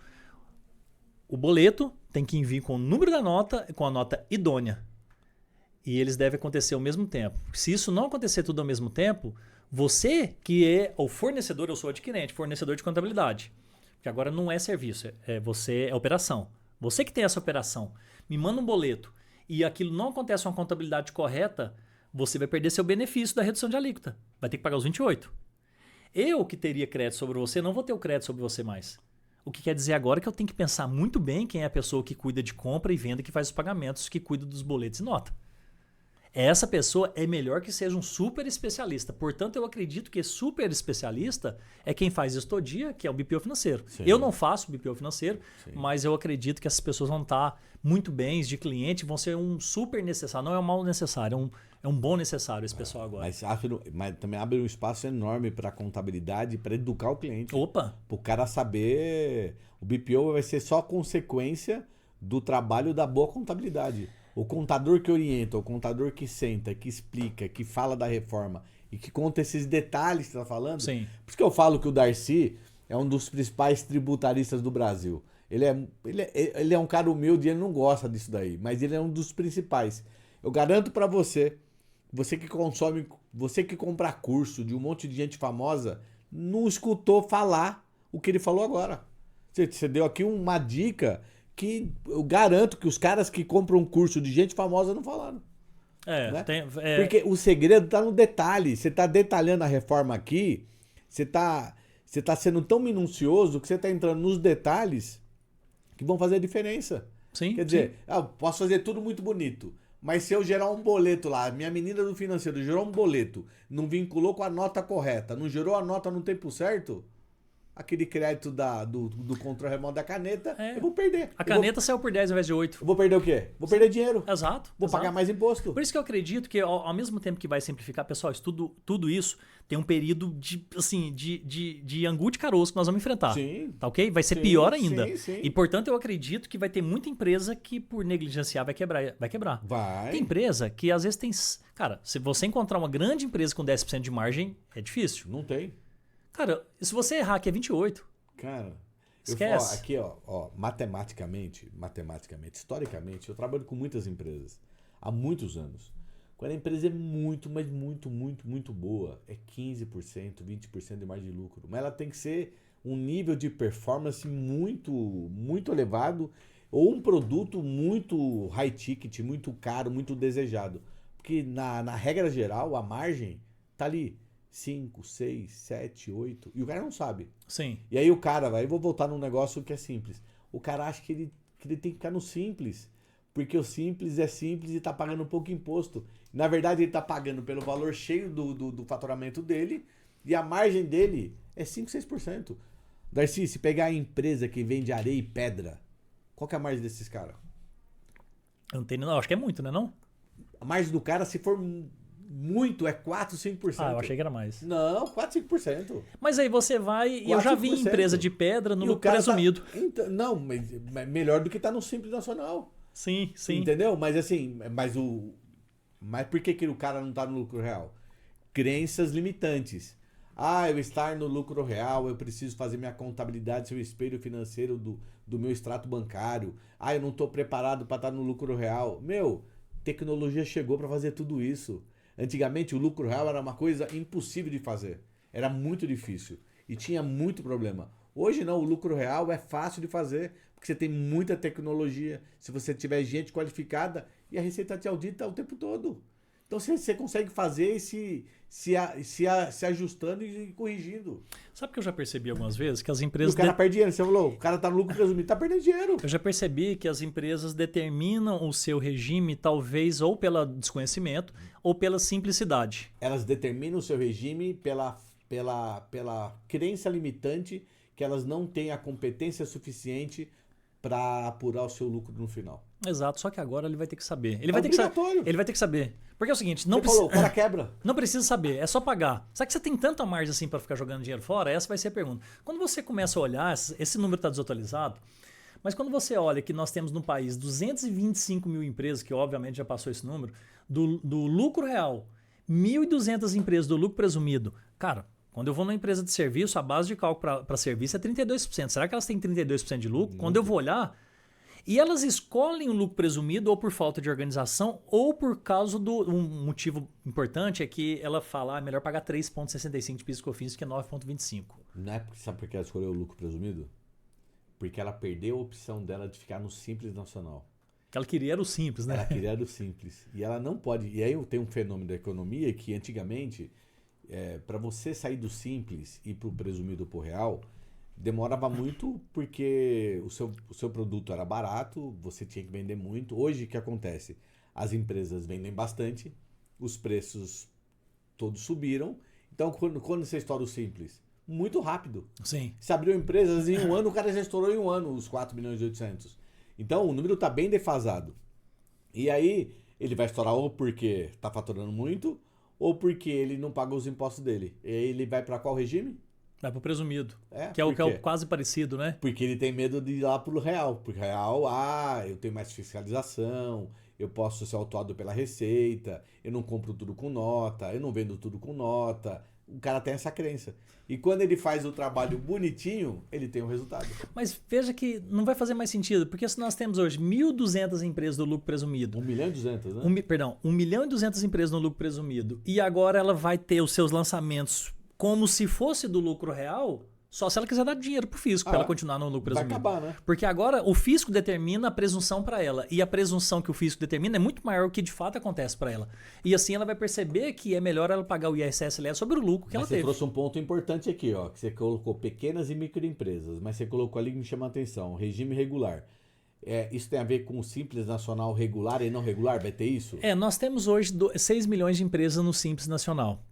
[SPEAKER 2] O boleto tem que vir com o número da nota e com a nota idônea. E eles devem acontecer ao mesmo tempo. Se isso não acontecer tudo ao mesmo tempo, você que é o fornecedor, eu sou adquirente, fornecedor de contabilidade. Porque agora não é serviço, você é operação. Você que tem essa operação, me manda um boleto e aquilo não acontece uma contabilidade correta, você vai perder seu benefício da redução de alíquota. Vai ter que pagar os 28. Eu que teria crédito sobre você, não vou ter o crédito sobre você mais. O que quer dizer agora é que eu tenho que pensar muito bem quem é a pessoa que cuida de compra e venda, que faz os pagamentos, que cuida dos boletos e nota. Essa pessoa é melhor que seja um super especialista. Portanto, eu acredito que super especialista é quem faz isso todo dia, que é o BPO financeiro.
[SPEAKER 1] Sim.
[SPEAKER 2] Eu não faço BPO financeiro,
[SPEAKER 1] Sim.
[SPEAKER 2] mas eu acredito que essas pessoas vão estar muito bens de cliente, vão ser um super necessário. Não é um mal necessário, é um bom necessário esse pessoal agora.
[SPEAKER 1] Mas também abre um espaço enorme para contabilidade, para educar o cliente.
[SPEAKER 2] Opa!
[SPEAKER 1] Para o cara saber. O BPO vai ser só consequência do trabalho da boa contabilidade. O contador que orienta, o contador que senta, que explica, que fala da reforma e que conta esses detalhes que você está falando.
[SPEAKER 2] Sim.
[SPEAKER 1] Por isso que eu falo que o Darcy é um dos principais tributaristas do Brasil. Ele é um cara humilde e ele não gosta disso daí, mas ele é um dos principais. Eu garanto para você, você que consome, você que compra curso de um monte de gente famosa, não escutou falar o que ele falou agora. Você deu aqui uma dica que eu garanto que os caras que compram um curso de gente famosa não falaram. Né? Porque o segredo está no detalhe. Você está detalhando a reforma aqui, você tá sendo tão minucioso que você está entrando nos detalhes que vão fazer a diferença.
[SPEAKER 2] Sim,
[SPEAKER 1] Quer dizer, eu posso fazer tudo muito bonito, mas se eu gerar um boleto lá, minha menina do financeiro gerou um boleto, não vinculou com a nota correta, não gerou a nota no tempo certo, aquele crédito do controle remoto da caneta, eu vou perder.
[SPEAKER 2] A caneta saiu por 10 ao invés de 8.
[SPEAKER 1] Eu vou perder o quê? Vou perder dinheiro.
[SPEAKER 2] Exato.
[SPEAKER 1] Vou pagar mais imposto.
[SPEAKER 2] Por isso que eu acredito que, ao mesmo tempo que vai simplificar, pessoal, tudo isso tem um período de angu de caroço que nós vamos enfrentar.
[SPEAKER 1] Sim.
[SPEAKER 2] Tá ok? Vai ser
[SPEAKER 1] Sim,
[SPEAKER 2] pior ainda.
[SPEAKER 1] sim.
[SPEAKER 2] E, portanto, eu acredito que vai ter muita empresa que, por negligenciar, vai quebrar.
[SPEAKER 1] Vai.
[SPEAKER 2] Tem empresa que, às vezes, tem... Cara, se você encontrar uma grande empresa com 10% de margem, é difícil.
[SPEAKER 1] Não tem.
[SPEAKER 2] Cara, se você errar aqui é 28.
[SPEAKER 1] Cara,
[SPEAKER 2] esquece.
[SPEAKER 1] Aqui, matematicamente, historicamente, eu trabalho com muitas empresas há muitos anos. Quando a empresa é muito, mas muito boa, é 15%, 20% de margem de lucro. Mas ela tem que ser um nível de performance muito elevado ou um produto muito high ticket, muito caro, muito desejado. Porque na regra geral, a margem tá ali 5, 6, 7, 8 e o cara não sabe.
[SPEAKER 2] Sim.
[SPEAKER 1] E aí o cara, eu vou voltar num negócio que é simples. O cara acha que ele tem que ficar no simples. Porque o simples é simples e tá pagando um pouco imposto. Na verdade, ele tá pagando pelo valor cheio do faturamento dele e a margem dele é 5, 6%. Darcy, se pegar a empresa que vende areia e pedra, qual que é a margem desses caras?
[SPEAKER 2] Eu não tenho, não, acho que é muito, né não?
[SPEAKER 1] A margem do cara, se for muito, é 4, 5%.
[SPEAKER 2] Ah, eu achei que era mais.
[SPEAKER 1] Não, 4, 5%.
[SPEAKER 2] Mas aí você vai... E eu já vi
[SPEAKER 1] 4%.
[SPEAKER 2] empresa de pedra no
[SPEAKER 1] E o
[SPEAKER 2] lucro
[SPEAKER 1] cara
[SPEAKER 2] presumido.
[SPEAKER 1] Então, não, mas melhor do que tá no Simples Nacional.
[SPEAKER 2] Sim.
[SPEAKER 1] Entendeu? Mas assim, mas por que o cara não tá no lucro real? Crenças limitantes. Eu estar no lucro real, eu preciso fazer minha contabilidade, seu espelho financeiro do meu extrato bancário. Eu não tô preparado para estar no lucro real. Tecnologia chegou para fazer tudo isso. Antigamente o lucro real era uma coisa impossível de fazer. Era muito difícil e tinha muito problema. Hoje não, o lucro real é fácil de fazer, porque você tem muita tecnologia. Se você tiver gente qualificada, e a Receita te audita o tempo todo. Então você consegue fazer e se ajustando e corrigindo.
[SPEAKER 2] Sabe que eu já percebi algumas vezes que as
[SPEAKER 1] E
[SPEAKER 2] empresas...
[SPEAKER 1] o cara perde dinheiro. Você falou, o cara tá no lucro presumido, tá perdendo dinheiro.
[SPEAKER 2] Eu já percebi que as empresas determinam o seu regime talvez ou pelo desconhecimento ou pela simplicidade.
[SPEAKER 1] Elas determinam o seu regime pela crença limitante que elas não têm a competência suficiente para apurar o seu lucro no final.
[SPEAKER 2] Exato, só que agora ele vai ter que saber.
[SPEAKER 1] Obrigatório.
[SPEAKER 2] Ele vai ter que saber. Porque é o seguinte, não
[SPEAKER 1] Você falou, o cara quebra.
[SPEAKER 2] Não precisa saber, é só pagar. Será que você tem tanta margem assim para ficar jogando dinheiro fora? Essa vai ser a pergunta. Quando você começa a olhar, esse número está desatualizado, mas quando você olha que nós temos no país 225 mil empresas, que obviamente já passou esse número, do lucro real, 1.200 empresas do lucro presumido. Cara, quando eu vou numa empresa de serviço, a base de cálculo para serviço é 32%. Será que elas têm 32% de lucro? Quando eu vou olhar... E elas escolhem o lucro presumido ou por falta de organização ou por causa do... Um motivo importante é que ela fala, é melhor pagar 3,65 de PIS e COFINS que 9,25.
[SPEAKER 1] Não é porque, sabe por que ela escolheu o lucro presumido? Porque ela perdeu a opção dela de ficar no Simples Nacional.
[SPEAKER 2] O que ela queria era o simples, né?
[SPEAKER 1] Ela queria era o Simples. E ela não pode... E aí tem um fenômeno da economia que antigamente, para você sair do Simples e para o presumido por real... Demorava muito porque o seu produto era barato, você tinha que vender muito. Hoje o que acontece? As empresas vendem bastante, os preços todos subiram. Então quando você estoura o Simples? Muito rápido.
[SPEAKER 2] Sim.
[SPEAKER 1] Você abriu empresas em um ano, o cara já estourou em um ano os 4 milhões e 800. Então o número está bem defasado. E aí ele vai estourar ou porque está faturando muito ou porque ele não paga os impostos dele. E aí ele vai para qual regime?
[SPEAKER 2] Vai pro presumido. Que é
[SPEAKER 1] por
[SPEAKER 2] o
[SPEAKER 1] quê?
[SPEAKER 2] quase parecido, né?
[SPEAKER 1] Porque ele tem medo de ir lá pro real. Porque real, eu tenho mais fiscalização, eu posso ser autuado pela Receita, eu não compro tudo com nota, eu não vendo tudo com nota. O cara tem essa crença. E quando ele faz o trabalho bonitinho, ele tem o resultado.
[SPEAKER 2] Mas veja que não vai fazer mais sentido, porque se nós temos hoje 1.200 empresas do lucro presumido...
[SPEAKER 1] 1.200.000, né?
[SPEAKER 2] 1.200 empresas no lucro presumido, e agora ela vai ter os seus lançamentos como se fosse do lucro real, só se ela quiser dar dinheiro pro fisco para ela continuar no lucro presumido.
[SPEAKER 1] Vai acabar, né?
[SPEAKER 2] Porque agora o fisco determina a presunção para ela. E a presunção que o fisco determina é muito maior do que de fato acontece para ela. E assim ela vai perceber que é melhor ela pagar o ISS sobre o lucro que ela teve.
[SPEAKER 1] Você trouxe um ponto importante aqui, ó, que você colocou pequenas e microempresas, mas você colocou ali que me chama a atenção, regime regular. Isso tem a ver com o Simples Nacional regular e não regular? Vai ter isso?
[SPEAKER 2] Nós temos hoje 6 milhões de empresas no Simples Nacional.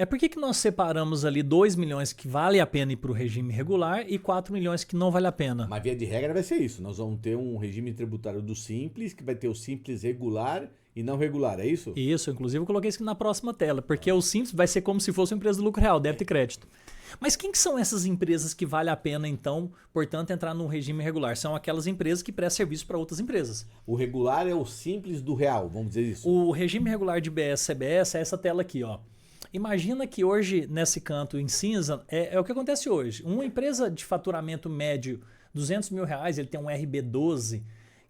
[SPEAKER 2] Por que nós separamos ali 2 milhões que vale a pena ir para o regime regular e 4 milhões que não vale a pena?
[SPEAKER 1] Mas via de regra vai ser isso. Nós vamos ter um regime tributário do Simples, que vai ter o Simples regular e não regular, é isso?
[SPEAKER 2] Isso, inclusive eu coloquei isso aqui na próxima tela, porque o Simples vai ser como se fosse uma empresa do lucro real, débito e crédito. Mas quem que são essas empresas que vale a pena, então, portanto, entrar no regime regular? São aquelas empresas que prestam serviço para outras empresas.
[SPEAKER 1] O regular é o Simples do real, vamos dizer isso.
[SPEAKER 2] O regime regular de BS, CBS é essa tela aqui, ó. Imagina que hoje, nesse canto em cinza, é o que acontece hoje. Uma empresa de faturamento médio, R$200 mil, ele tem um RB12,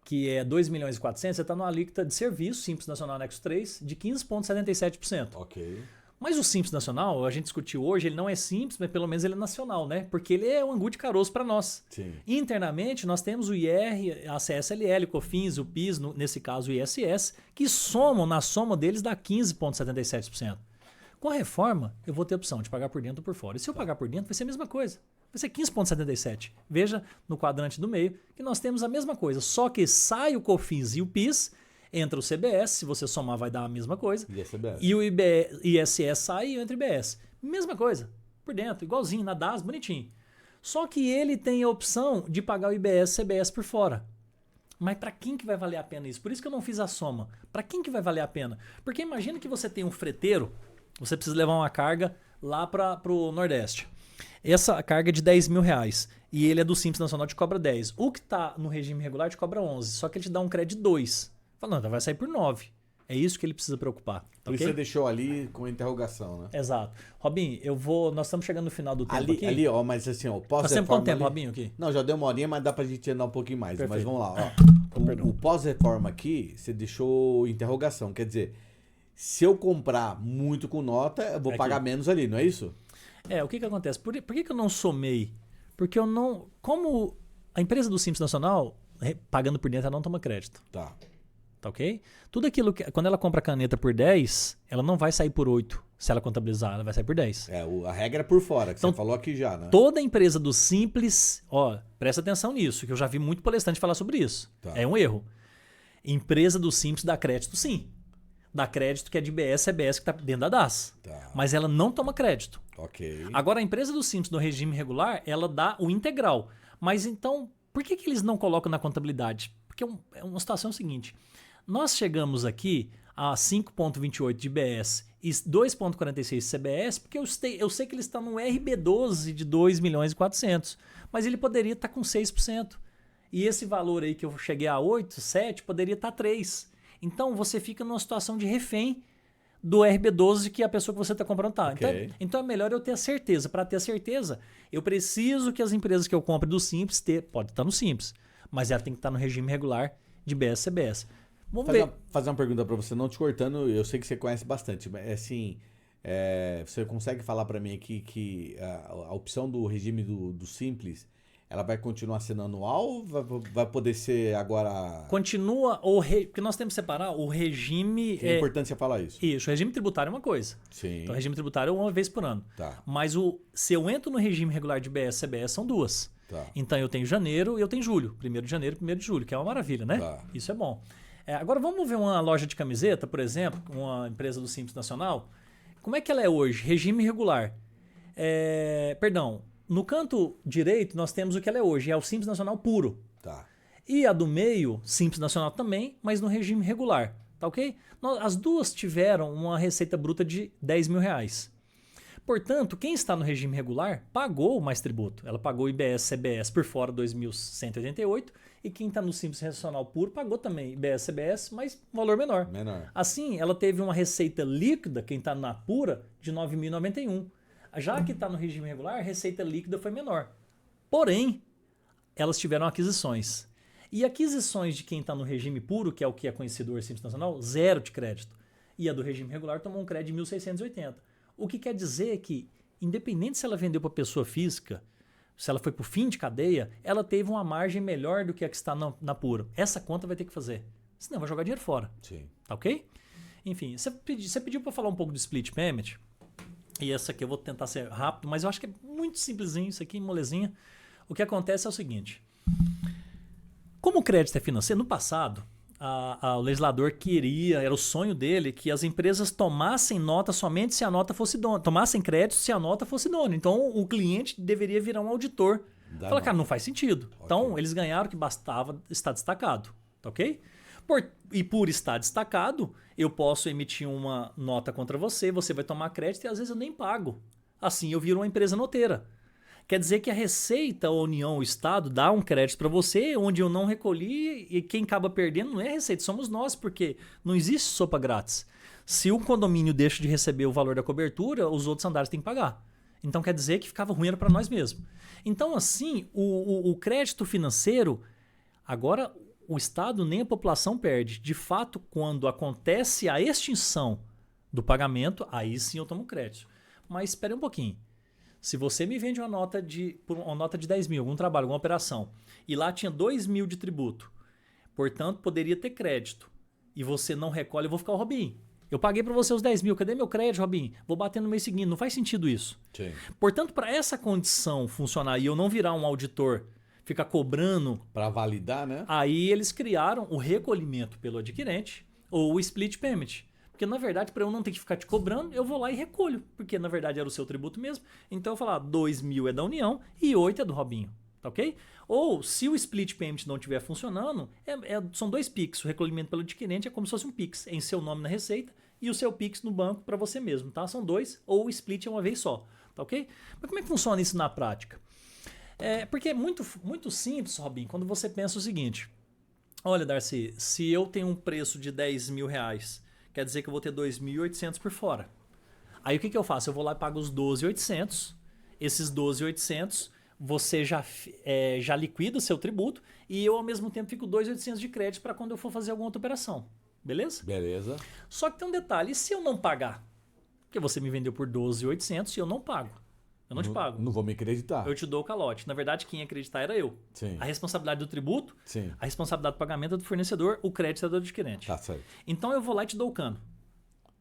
[SPEAKER 2] que é 2 milhões e 400, você está numa alíquota de serviço, Simples Nacional Anexo 3, de 15,77%.
[SPEAKER 1] Ok.
[SPEAKER 2] Mas o Simples Nacional, a gente discutiu hoje, ele não é simples, mas pelo menos ele é nacional, né? Porque ele é um angu de caroço para nós.
[SPEAKER 1] Sim.
[SPEAKER 2] Internamente, nós temos o IR, a CSLL, o COFINS, o PIS, nesse caso o ISS, que somam, na soma deles, dá 15,77%. Com a reforma, eu vou ter a opção de pagar por dentro ou por fora. E se eu pagar por dentro, vai ser a mesma coisa. Vai ser 15,77. Veja no quadrante do meio que nós temos a mesma coisa. Só que sai o COFINS e o PIS, entra o CBS, se você somar vai dar a mesma coisa. E o ISS sai e entra o IBS. Mesma coisa, por dentro, igualzinho, na DAS, bonitinho. Só que ele tem a opção de pagar o IBS e CBS por fora. Mas para quem que vai valer a pena isso? Por isso que eu não fiz a soma. Para quem que vai valer a pena? Porque imagina que você tem um freteiro, você precisa levar uma carga lá para o Nordeste. Essa carga é de R$10 mil e ele é do Simples Nacional, te cobra 10. O que está no regime regular te cobra 11, só que ele te dá um crédito de 2. Fala, não, então vai sair por 9. É isso que ele precisa preocupar.
[SPEAKER 1] Por isso você deixou ali com interrogação, né?
[SPEAKER 2] Exato. Robinho, nós estamos chegando no final do tempo aqui.
[SPEAKER 1] Ali, ó, mas assim, ó,
[SPEAKER 2] nós temos quanto tempo, Robinho, aqui?
[SPEAKER 1] Não, já deu uma horinha, mas dá pra gente andar um pouquinho mais.
[SPEAKER 2] Perfeito.
[SPEAKER 1] Mas vamos lá, ó. O pós-reforma aqui, você deixou interrogação. Quer dizer, se eu comprar muito com nota, eu vou pagar menos ali, não é isso?
[SPEAKER 2] O que acontece? Por que eu não somei? Porque eu não... Como a empresa do Simples Nacional, pagando por dentro, ela não toma crédito.
[SPEAKER 1] Tá.
[SPEAKER 2] Tá ok? Tudo aquilo que. Quando ela compra a caneta por 10, ela não vai sair por 8. Se ela contabilizar, ela vai sair por 10.
[SPEAKER 1] A regra é por fora, que
[SPEAKER 2] Então,
[SPEAKER 1] você falou aqui já, né?
[SPEAKER 2] Toda empresa do Simples, ó, presta atenção nisso, que eu já vi muito palestrante falar sobre isso.
[SPEAKER 1] Tá.
[SPEAKER 2] É um erro. Empresa do Simples dá crédito, sim. Dá crédito que é de BS, CBS, que está dentro da DAS.
[SPEAKER 1] Tá.
[SPEAKER 2] Mas ela não toma crédito.
[SPEAKER 1] Ok.
[SPEAKER 2] Agora, a empresa do Simples, no regime regular, ela dá o integral. Mas então, por que eles não colocam na contabilidade? Porque é uma situação seguinte. Nós chegamos aqui a 5,28 de IBS e 2,46 de CBS, porque eu sei que ele está no RB12 de 2 milhões e 400, mas ele poderia estar com 6%. E esse valor aí que eu cheguei a 8, 7, poderia estar 3. Então você fica numa situação de refém do RB12 que a pessoa que você está comprando está.
[SPEAKER 1] Okay.
[SPEAKER 2] Então é melhor eu ter a certeza. Para ter a certeza, eu preciso que as empresas que eu compre do Simples, pode estar no Simples, mas ela tem que estar no regime regular de BS CBS. Vamos
[SPEAKER 1] fazer uma pergunta para você, não te cortando, eu sei que você conhece bastante, mas assim, você consegue falar para mim aqui que a opção do regime do Simples, ela vai continuar sendo anual ou vai poder ser agora...
[SPEAKER 2] Continua, porque nós temos que separar o regime...
[SPEAKER 1] É importante você falar isso.
[SPEAKER 2] Isso, o regime tributário é uma coisa.
[SPEAKER 1] Sim.
[SPEAKER 2] Então o regime tributário é uma vez por ano.
[SPEAKER 1] Tá.
[SPEAKER 2] Mas se eu entro no regime regular de BS CBS, são duas.
[SPEAKER 1] Tá.
[SPEAKER 2] Então eu tenho janeiro e eu tenho julho. 1º de janeiro e 1º de julho, que é uma maravilha, né?
[SPEAKER 1] Tá.
[SPEAKER 2] Isso é bom. Agora vamos ver uma loja de camiseta, por exemplo, uma empresa do Simples Nacional. Como é que ela é hoje? Regime regular. No canto direito nós temos o que ela é hoje, é o Simples Nacional puro.
[SPEAKER 1] Tá.
[SPEAKER 2] E a do meio, Simples Nacional também, mas no regime regular. Tá ok? As duas tiveram uma receita bruta de 10 mil reais. Portanto, quem está no regime regular pagou mais tributo. Ela pagou IBS CBS por fora 2.188 e quem está no Simples Nacional puro pagou também IBS CBS, mas valor menor. Assim, ela teve uma receita líquida, quem está na pura, de 9.091. Já que está no regime regular, a receita líquida foi menor. Porém, elas tiveram aquisições. E aquisições de quem está no regime puro, que é o que é conhecido o Simples Nacional, 0 de crédito. E a do regime regular tomou um crédito de 1.680. O que quer dizer que, independente se ela vendeu para pessoa física, se ela foi para o fim de cadeia, ela teve uma margem melhor do que a que está na pura. Essa conta vai ter que fazer. Senão vai jogar dinheiro fora.
[SPEAKER 1] Sim.
[SPEAKER 2] Tá ok? Enfim, você pediu para falar um pouco do split payment. E essa aqui eu vou tentar ser rápido, mas eu acho que é muito simplesinho isso aqui, molezinha. O que acontece é o seguinte. Como o crédito é financeiro, no passado, o legislador era o sonho dele, que as empresas tomassem nota somente se a nota fosse dona. Tomassem crédito se a nota fosse dona. Então, o cliente deveria virar um auditor. Fala, cara, não faz sentido. Okay. Então, eles ganharam que bastava estar destacado. Tá ok? Por estar destacado, eu posso emitir uma nota contra você, você vai tomar crédito e às vezes eu nem pago. Assim eu viro uma empresa noteira. Quer dizer que a Receita, a União, o Estado dá um crédito para você, onde eu não recolhi e quem acaba perdendo não é a Receita, somos nós, porque não existe sopa grátis. Se um condomínio deixa de receber o valor da cobertura, os outros andares têm que pagar. Então quer dizer que ficava ruim para nós mesmos. Então assim, o crédito financeiro, agora o Estado nem a população perde. De fato, quando acontece a extinção do pagamento, aí sim eu tomo crédito. Mas espere um pouquinho. Se você me vende uma nota de 10 mil, algum trabalho, alguma operação, e lá tinha 2 mil de tributo, portanto, poderia ter crédito, e você não recolhe, eu vou ficar o Robinho. Eu paguei para você os 10 mil, cadê meu crédito, Robinho? Vou bater no mês seguinte, não faz sentido isso.
[SPEAKER 1] Sim.
[SPEAKER 2] Portanto, para essa condição funcionar e eu não virar um auditor, ficar cobrando...
[SPEAKER 1] Para validar, né?
[SPEAKER 2] Aí eles criaram o recolhimento pelo adquirente ou o split payment. Porque, na verdade, para eu não ter que ficar te cobrando, eu vou lá e recolho. Porque, na verdade, era o seu tributo mesmo. Então, eu vou falar, 2 mil é da União e 8 é do Robinho. Tá ok? Ou, se o split payment não estiver funcionando, são 2 PIX. O recolhimento pelo adquirente é como se fosse um PIX em seu nome na Receita e o seu PIX no banco para você mesmo. Tá? São 2 ou o split é uma vez só. Tá ok? Mas como é que funciona isso na prática? Porque é muito, muito simples, Robinho, quando você pensa o seguinte. Olha, Darcy, se eu tenho um preço de 10 mil reais, quer dizer que eu vou ter 2.800 por fora. Aí o que eu faço? Eu vou lá e pago os 12.800. Esses 12.800, você já liquida o seu tributo e eu, ao mesmo tempo, fico 2.800 de crédito para quando eu for fazer alguma outra operação. Beleza?
[SPEAKER 1] Beleza.
[SPEAKER 2] Só que tem um detalhe. E se eu não pagar? Porque você me vendeu por 12.800 e eu não pago. Eu não te pago.
[SPEAKER 1] Não vou me acreditar.
[SPEAKER 2] Eu te dou o calote. Na verdade, quem ia acreditar era eu.
[SPEAKER 1] Sim.
[SPEAKER 2] A responsabilidade do tributo,
[SPEAKER 1] Sim.
[SPEAKER 2] a responsabilidade do pagamento é do fornecedor, o crédito é do adquirente.
[SPEAKER 1] Tá certo.
[SPEAKER 2] Então eu vou lá e te dou o cano.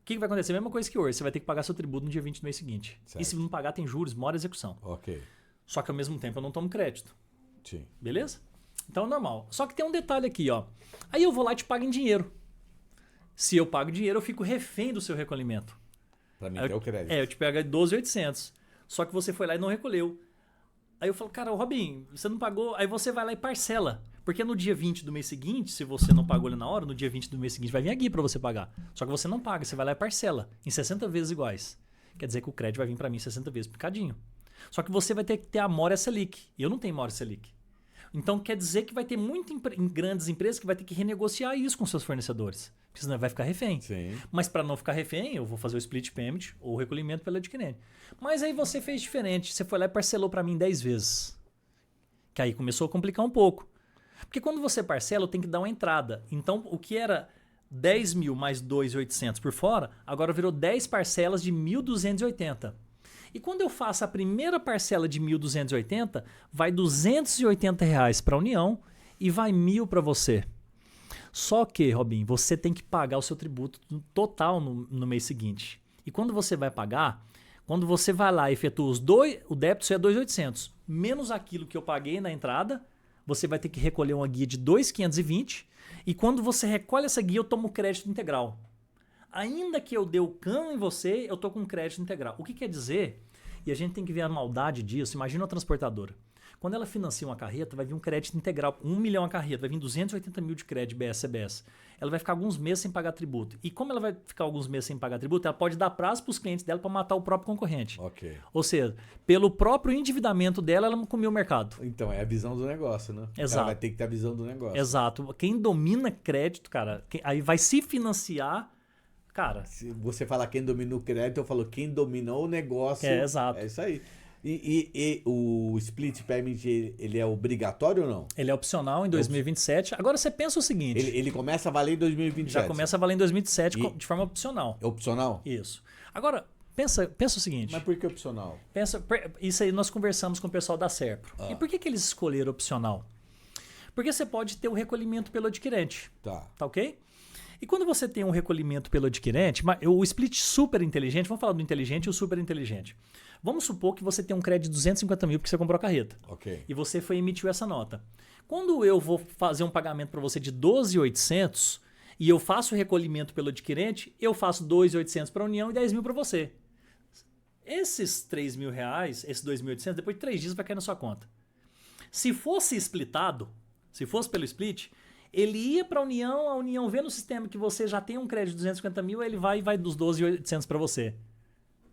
[SPEAKER 2] O que vai acontecer? A mesma coisa que hoje. Você vai ter que pagar seu tributo no dia 20 do mês seguinte.
[SPEAKER 1] Certo.
[SPEAKER 2] E se não pagar, tem juros, mora execução.
[SPEAKER 1] Ok.
[SPEAKER 2] Só que ao mesmo tempo eu não tomo crédito.
[SPEAKER 1] Sim.
[SPEAKER 2] Beleza? Então é normal. Só que tem um detalhe aqui, ó. Aí eu vou lá e te pago em dinheiro. Se eu pago dinheiro, eu fico refém do seu recolhimento.
[SPEAKER 1] Pra mim é o crédito.
[SPEAKER 2] Eu te pego 12.800. Só que você foi lá e não recolheu. Aí eu falo, cara, Robin, você não pagou. Aí você vai lá e parcela. Porque no dia 20 do mês seguinte, se você não pagou ele na hora, no dia 20 do mês seguinte vai vir aqui para você pagar. Só que você não paga, você vai lá e parcela em 60 vezes iguais. Quer dizer que o crédito vai vir para mim 60 vezes picadinho. Só que você vai ter que ter a Mora Selic. E eu não tenho Mora Selic. Então quer dizer que vai ter muito em grandes empresas que vai ter que renegociar isso com seus fornecedores. Porque senão vai ficar refém.
[SPEAKER 1] Sim.
[SPEAKER 2] Mas para não ficar refém, eu vou fazer o split payment ou o recolhimento pelo adquirente. Mas aí você fez diferente. Você foi lá e parcelou para mim 10 vezes. Que aí começou a complicar um pouco. Porque quando você parcela, tem que dar uma entrada. Então o que era 10 mil mais 2.800 por fora, agora virou 10 parcelas de 1.280. E quando eu faço a primeira parcela de 1.280, vai R$280 para a União e vai 1.000 para você. Só que, Robin, você tem que pagar o seu tributo total no mês seguinte. E quando você vai pagar, quando você vai lá e efetua os dois, o débito seu é 2.800. Menos aquilo que eu paguei na entrada, você vai ter que recolher uma guia de 2.520. E quando você recolhe essa guia, eu tomo crédito integral. Ainda que eu dê o cano em você, eu estou com crédito integral. O que quer dizer, e a gente tem que ver a maldade disso, imagina a transportadora. Quando ela financia uma carreta, vai vir um crédito integral, 1 milhão a carreta, vai vir 280 mil de crédito BS-CBS. Ela vai ficar alguns meses sem pagar tributo. E como ela vai ficar alguns meses sem pagar tributo, ela pode dar prazo para os clientes dela para matar o próprio concorrente.
[SPEAKER 1] Ok.
[SPEAKER 2] Ou seja, pelo próprio endividamento dela, ela não comeu o mercado.
[SPEAKER 1] Então, é a visão do negócio, né?
[SPEAKER 2] Exato.
[SPEAKER 1] Ela vai ter que ter a visão do negócio.
[SPEAKER 2] Exato. Quem domina crédito, cara, aí vai se financiar. Cara,
[SPEAKER 1] Se você fala quem domina o crédito, eu falo quem dominou o negócio.
[SPEAKER 2] exato.
[SPEAKER 1] É isso aí. E o split payment, ele é obrigatório ou não?
[SPEAKER 2] Ele é opcional em 2027. Agora você pensa o seguinte.
[SPEAKER 1] Ele começa a valer em 2027.
[SPEAKER 2] Já começa a valer em 2027 de forma opcional.
[SPEAKER 1] É opcional?
[SPEAKER 2] Isso. Agora, pensa o seguinte.
[SPEAKER 1] Mas por que opcional?
[SPEAKER 2] Isso aí nós conversamos com o pessoal da Serpro. E por que eles escolheram opcional? Porque você pode ter o recolhimento pelo adquirente.
[SPEAKER 1] Tá.
[SPEAKER 2] Tá ok? E quando você tem um recolhimento pelo adquirente, o split super inteligente, vamos falar do inteligente e o super inteligente. Vamos supor que você tem um crédito de 250 mil porque você comprou a carreta.
[SPEAKER 1] Ok.
[SPEAKER 2] E você emitiu essa nota. Quando eu vou fazer um pagamento para você de 12.800 e eu faço o recolhimento pelo adquirente, eu faço 2.800 para a União e 10 mil para você. Esses 3 mil reais, esses 2.800, depois de 3 dias vai cair na sua conta. Se fosse splitado, se fosse pelo split, ele ia para a União vê no sistema que você já tem um crédito de 250 mil, ele vai dos 12.800 para você.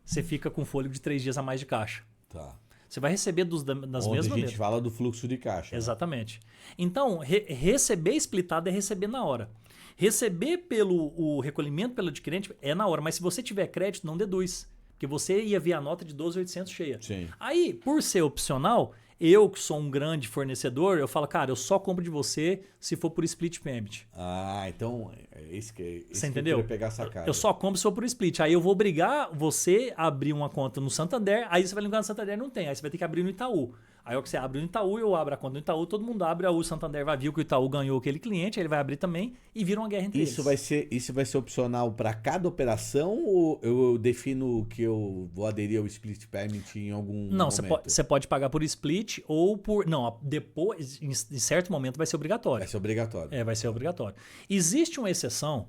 [SPEAKER 2] Você fica com fôlego de 3 dias a mais de caixa.
[SPEAKER 1] Tá.
[SPEAKER 2] Você vai receber das
[SPEAKER 1] Onde
[SPEAKER 2] mesmas
[SPEAKER 1] a gente
[SPEAKER 2] maneiras.
[SPEAKER 1] fala do fluxo de caixa.
[SPEAKER 2] Exatamente. Então, receber splitado é receber na hora. Receber o recolhimento pelo adquirente é na hora, mas se você tiver crédito, não deduz. Porque você ia ver a nota de 12.800 cheia.
[SPEAKER 1] Sim.
[SPEAKER 2] Aí, por ser opcional, eu que sou um grande fornecedor, eu falo, cara, eu só compro de você se for por split payment.
[SPEAKER 1] Ah, então esse
[SPEAKER 2] Você entendeu?
[SPEAKER 1] Que eu pegar essa cara.
[SPEAKER 2] Eu só compro se for por split. Aí eu vou obrigar você a abrir uma conta no Santander, aí você vai ligar no Santander, não tem. Aí você vai ter que abrir no Itaú. Aí o que você abre no Itaú, eu abro a conta no Itaú, todo mundo abre, o Santander vai ver que o Itaú ganhou aquele cliente, aí ele vai abrir também e vira uma guerra entre eles.
[SPEAKER 1] Isso vai ser opcional para cada operação ou eu defino que eu vou aderir ao split payment em algum
[SPEAKER 2] Não,
[SPEAKER 1] momento?
[SPEAKER 2] você pode pagar por split ou por... Não, depois, em certo momento vai ser obrigatório.
[SPEAKER 1] Vai ser obrigatório.
[SPEAKER 2] Vai ser obrigatório. Existe uma exceção...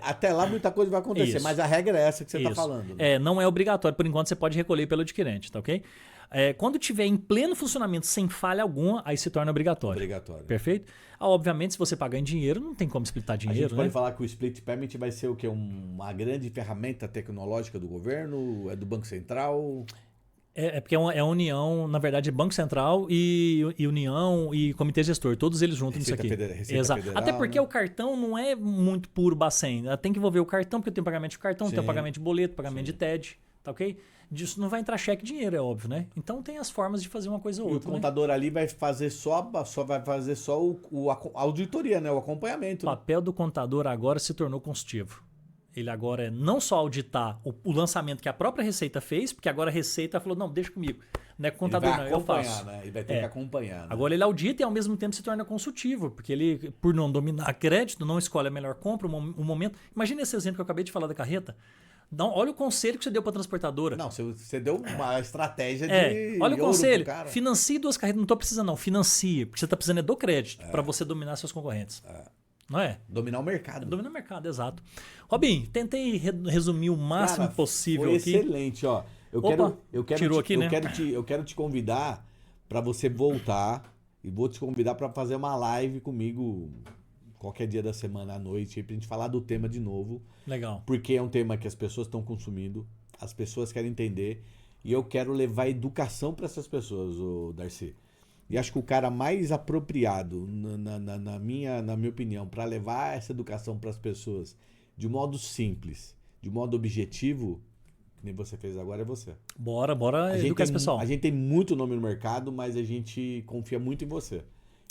[SPEAKER 1] Até lá muita coisa vai acontecer,
[SPEAKER 2] Isso.
[SPEAKER 1] mas a regra é essa que você está
[SPEAKER 2] Isso.
[SPEAKER 1] falando. Né?
[SPEAKER 2] Não é obrigatório, por enquanto você pode recolher pelo adquirente, tá ok? Quando tiver em pleno funcionamento, sem falha alguma, aí se torna obrigatório.
[SPEAKER 1] Obrigatório.
[SPEAKER 2] Perfeito? Obviamente, se você pagar em dinheiro, não tem como splitar
[SPEAKER 1] A
[SPEAKER 2] dinheiro,
[SPEAKER 1] gente pode
[SPEAKER 2] né?
[SPEAKER 1] falar que o split payment vai ser o quê? Uma grande ferramenta tecnológica do governo? É do Banco Central?
[SPEAKER 2] Porque é união, na verdade, Banco Central e União e Comitê Gestor, todos eles juntos nisso aqui.
[SPEAKER 1] Receita
[SPEAKER 2] Exato.
[SPEAKER 1] Federal,
[SPEAKER 2] Até porque
[SPEAKER 1] né?
[SPEAKER 2] o cartão não é muito puro Bacen. Tem que envolver o cartão, porque tem o pagamento de cartão, tem o
[SPEAKER 1] Sim.
[SPEAKER 2] pagamento de boleto, pagamento de TED, tá ok? Disso não vai entrar cheque e dinheiro, é óbvio, né? Então tem as formas de fazer uma coisa ou
[SPEAKER 1] E o
[SPEAKER 2] outra. Né?
[SPEAKER 1] contador ali vai fazer só a auditoria, né? O
[SPEAKER 2] O
[SPEAKER 1] acompanhamento.
[SPEAKER 2] papel do contador agora se tornou consultivo. ele agora é não só auditar o lançamento que a própria Receita fez, porque agora a Receita falou, não, deixa comigo. Não é contador,
[SPEAKER 1] ele vai
[SPEAKER 2] não, eu faço.
[SPEAKER 1] acompanhar, né? Ele vai ter que acompanhar. Né?
[SPEAKER 2] Agora ele audita e ao mesmo tempo se torna consultivo, porque ele, por não dominar crédito, não escolhe a melhor compra, um momento. Imagina esse exemplo que eu acabei de falar da carreta. Não, olha o conselho que você deu para a transportadora.
[SPEAKER 1] Não, você deu uma estratégia de
[SPEAKER 2] olha o
[SPEAKER 1] ouro
[SPEAKER 2] conselho.
[SPEAKER 1] pro cara.
[SPEAKER 2] Financie 2 carretas. Não estou precisando, não. Financie, porque você está precisando do crédito para você dominar seus concorrentes. Não é?
[SPEAKER 1] Dominar o mercado.
[SPEAKER 2] Dominar o mercado, exato. Robin, tentei resumir o máximo possível
[SPEAKER 1] foi
[SPEAKER 2] aqui.
[SPEAKER 1] Excelente, ó. Eu quero te convidar para você voltar e vou te convidar para fazer uma live comigo qualquer dia da semana à noite pra gente falar do tema de novo.
[SPEAKER 2] Legal.
[SPEAKER 1] Porque é um tema que as pessoas estão consumindo, as pessoas querem entender e eu quero levar educação para essas pessoas, Darcy. E acho que o cara mais apropriado, na minha opinião, para levar essa educação para as pessoas de modo simples, de modo objetivo, que nem você fez agora, é você.
[SPEAKER 2] Bora educar esse pessoal.
[SPEAKER 1] A gente tem muito nome no mercado, mas a gente confia muito em você.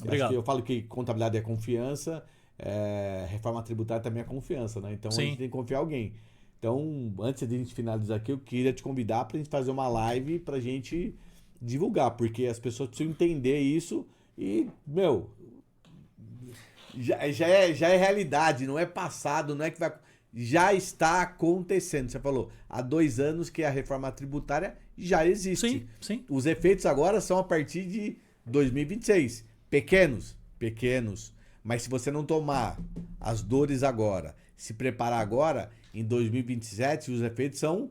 [SPEAKER 2] Obrigado.
[SPEAKER 1] Eu falo que contabilidade é confiança, reforma tributária também é confiança, né? Então a gente tem que confiar em alguém. Então, antes de a gente finalizar aqui, eu queria te convidar para a gente fazer uma live para a gente divulgar, porque as pessoas precisam entender isso e, já é realidade, não é passado, não é que vai... Já está acontecendo. Você falou, há 2 anos que a reforma tributária já existe.
[SPEAKER 2] Sim.
[SPEAKER 1] Os efeitos agora são a partir de 2026. Pequenos. Mas se você não tomar as dores agora, se preparar agora, em 2027 os efeitos são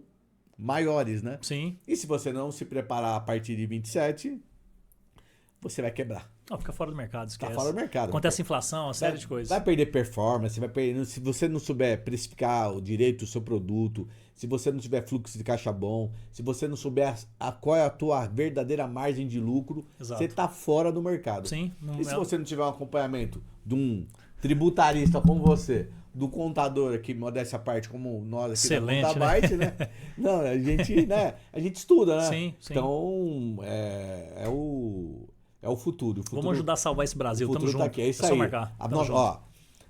[SPEAKER 1] maiores, né?
[SPEAKER 2] Sim.
[SPEAKER 1] E se você não se preparar a partir de 27, você vai quebrar.
[SPEAKER 2] Não, fica fora do mercado, esquece.
[SPEAKER 1] Tá fora do mercado.
[SPEAKER 2] Acontece inflação, uma série de coisas.
[SPEAKER 1] Vai perder performance, vai perder. Se você não souber precificar o direito do seu produto, se você não tiver fluxo de caixa bom, se você não souber qual é a tua verdadeira margem de lucro, você tá fora do mercado.
[SPEAKER 2] Sim.
[SPEAKER 1] E se você não tiver um acompanhamento de um tributarista como você, do contador aqui, modéstia à parte, como nós aqui
[SPEAKER 2] excelente,
[SPEAKER 1] da Contabyte, né? Não, a gente estuda, né?
[SPEAKER 2] Sim.
[SPEAKER 1] Então, é o futuro.
[SPEAKER 2] Vamos ajudar a salvar esse Brasil. Tamo junto.
[SPEAKER 1] Tá aqui. É isso aí.
[SPEAKER 2] Só marcar.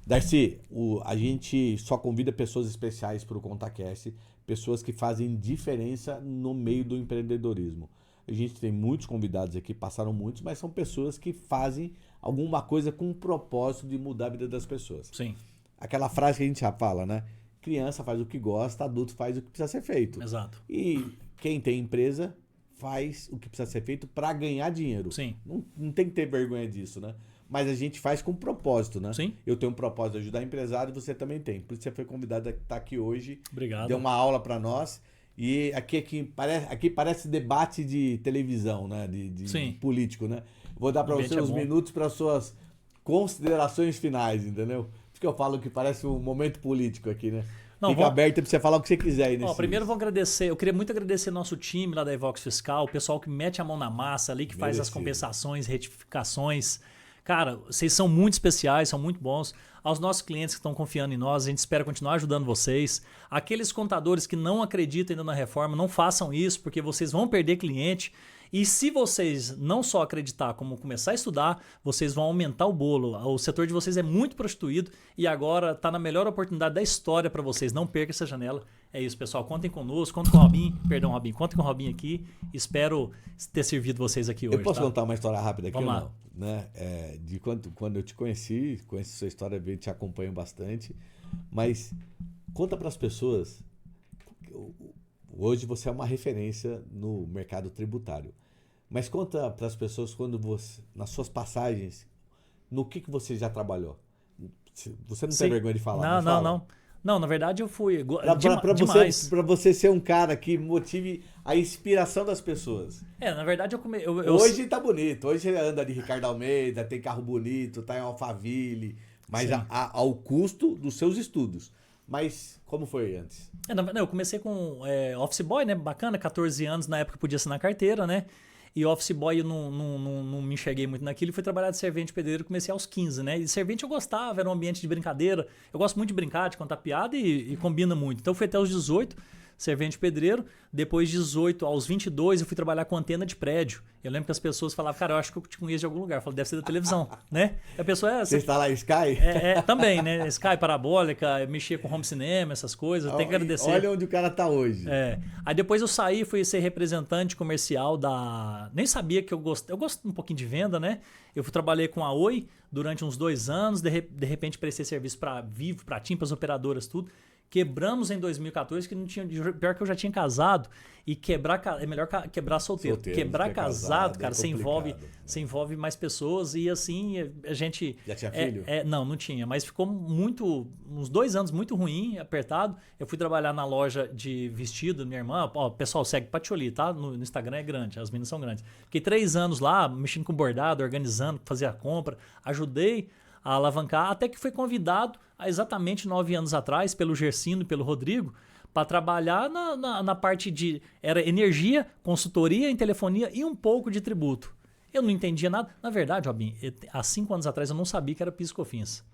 [SPEAKER 1] Darcy, a gente só convida pessoas especiais para o ContaCast, pessoas que fazem diferença no meio do empreendedorismo. A gente tem muitos convidados aqui, passaram muitos, mas são pessoas que fazem alguma coisa com o propósito de mudar a vida das pessoas.
[SPEAKER 2] Sim.
[SPEAKER 1] Aquela frase que a gente já fala, né? Criança faz o que gosta, adulto faz o que precisa ser feito.
[SPEAKER 2] Exato.
[SPEAKER 1] E quem tem empresa faz o que precisa ser feito para ganhar dinheiro.
[SPEAKER 2] Sim.
[SPEAKER 1] Não tem que ter vergonha disso, né? Mas a gente faz com propósito, né?
[SPEAKER 2] Sim.
[SPEAKER 1] Eu tenho um propósito de ajudar empresário e você também tem. Por isso você foi convidado a estar aqui hoje.
[SPEAKER 2] Obrigado.
[SPEAKER 1] Deu uma aula para nós. E aqui parece debate de televisão, né? De político, né? Vou dar para você uns minutos para suas considerações finais, entendeu? Por isso que eu falo que parece um momento político aqui, né? Fica aberto para você falar o que você quiser aí nesse...
[SPEAKER 2] Primeiro vou agradecer, eu queria muito agradecer nosso time lá da Evox Fiscal, o pessoal que mete a mão na massa ali, que faz as compensações, retificações. Cara, vocês são muito especiais, são muito bons. Aos nossos clientes que estão confiando em nós, a gente espera continuar ajudando vocês. Aqueles contadores que não acreditam ainda na reforma, não façam isso, porque vocês vão perder cliente. E se vocês não só acreditar, como começar a estudar, vocês vão aumentar o bolo. O setor de vocês é muito prostituído e agora está na melhor oportunidade da história para vocês. Não perca essa janela. É isso, pessoal. Contem conosco, contem com o Robin. Perdão, Robin. Contem com o Robin aqui. Espero ter servido vocês aqui hoje.
[SPEAKER 1] Eu posso contar uma história rápida aqui?
[SPEAKER 2] Vamos lá.
[SPEAKER 1] Né? De quando eu te conheci sua história, eu te acompanho bastante. Mas conta para as pessoas... Hoje você é uma referência no mercado tributário. Mas conta para as pessoas quando você, nas suas passagens, no que você já trabalhou. Você não tem vergonha de falar?
[SPEAKER 2] Não. Não, na verdade eu fui
[SPEAKER 1] demais. Para você ser um cara que motive a inspiração das pessoas.
[SPEAKER 2] Na verdade
[SPEAKER 1] hoje tá bonito. Hoje você anda de Ricardo Almeida, tem carro bonito, tá em Alphaville, mas ao custo dos seus estudos. Mas como foi antes?
[SPEAKER 2] Eu comecei com office boy, né? Bacana, 14 anos, na época podia assinar carteira, né? E office boy eu não me enxerguei muito naquilo. Fui trabalhar de servente pedreiro, comecei aos 15, né? E de servente eu gostava, era um ambiente de brincadeira. Eu gosto muito de brincar, de contar piada e combina muito. Então fui até os 18, servente pedreiro. Depois, 18 aos 22, eu fui trabalhar com antena de prédio. Eu lembro que as pessoas falavam, cara, eu acho que eu te conheço de algum lugar. Eu falei, deve ser da televisão, né? E a pessoa
[SPEAKER 1] Você está lá, Sky?
[SPEAKER 2] Também, né? Sky, parabólica, mexia com home cinema, essas coisas. Tem que agradecer.
[SPEAKER 1] Olha onde o cara tá hoje.
[SPEAKER 2] Aí depois eu saí, fui ser representante comercial da... Nem sabia que eu gosto. Eu gosto um pouquinho de venda, né? Trabalhei com a Oi durante uns 2 anos. De repente prestei serviço para Vivo, para TIM, para as operadoras, tudo. Quebramos em 2014, que não tinha. Pior que eu já tinha casado. E quebrar. É melhor quebrar solteiro. Quebrar casado, cara, você envolve mais pessoas. E assim, a gente.
[SPEAKER 1] Já tinha filho?
[SPEAKER 2] Não tinha. Mas ficou uns 2 anos muito ruim, apertado. Eu fui trabalhar na loja de vestido da minha irmã. Ó, pessoal, segue Patioli, tá? No Instagram é grande, as meninas são grandes. Fiquei 3 anos lá, mexendo com bordado, organizando, fazia a compra. Ajudei a alavancar, até que fui convidado há exatamente 9 anos atrás pelo Gersino e pelo Rodrigo para trabalhar na parte de... Era energia, consultoria em telefonia e um pouco de tributo. Eu não entendia nada. Na verdade, Robin, há 5 anos atrás eu não sabia que era PIS e COFINS.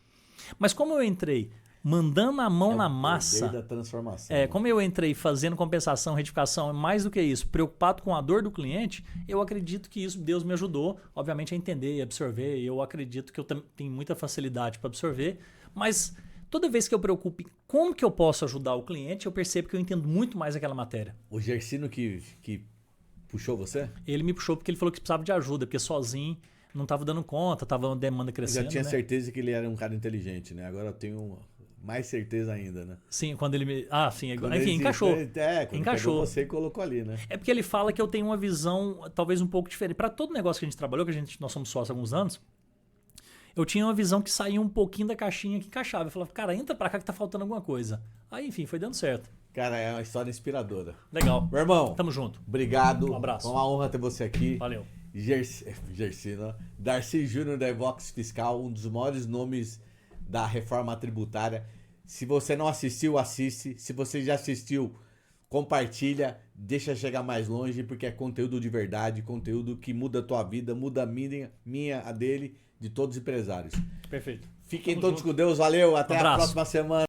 [SPEAKER 2] Mas como eu entrei mandando a mão na massa...
[SPEAKER 1] Da transformação.
[SPEAKER 2] Como eu entrei fazendo compensação, retificação, mais do que isso, preocupado com a dor do cliente, eu acredito que isso Deus me ajudou, obviamente, a entender e absorver. Eu acredito que eu tenho muita facilidade para absorver, mas toda vez que eu preocupo em como que eu posso ajudar o cliente, eu percebo que eu entendo muito mais aquela matéria.
[SPEAKER 1] O Gersino que puxou você?
[SPEAKER 2] Ele me puxou porque ele falou que precisava de ajuda, porque sozinho não estava dando conta, estava uma demanda crescendo.
[SPEAKER 1] Eu já tinha certeza que ele era um cara inteligente, né? Agora eu tenho mais certeza ainda, né?
[SPEAKER 2] Sim, quando ele me... sim. Enfim, encaixou.
[SPEAKER 1] Quando encaixou. Você colocou ali, né?
[SPEAKER 2] É porque ele fala que eu tenho uma visão talvez um pouco diferente. Para todo negócio que a gente trabalhou, nós somos sócios há alguns anos, eu tinha uma visão que saía um pouquinho da caixinha que encaixava. Eu falava, cara, entra pra cá que tá faltando alguma coisa. Aí, enfim, foi dando certo.
[SPEAKER 1] Cara, é uma história inspiradora.
[SPEAKER 2] Legal.
[SPEAKER 1] Meu irmão.
[SPEAKER 2] Tamo junto.
[SPEAKER 1] Obrigado.
[SPEAKER 2] Um abraço.
[SPEAKER 1] Foi uma honra ter você aqui.
[SPEAKER 2] Valeu.
[SPEAKER 1] Gersino. Darcy Júnior da Evox Fiscal, um dos maiores nomes da reforma tributária. Se você não assistiu, assiste. Se você já assistiu, compartilha. Deixa chegar mais longe, porque é conteúdo de verdade, conteúdo que muda a tua vida, muda a minha, a dele, de todos os empresários.
[SPEAKER 2] Perfeito.
[SPEAKER 1] Fiquem todos com Deus. Valeu. Até a próxima semana.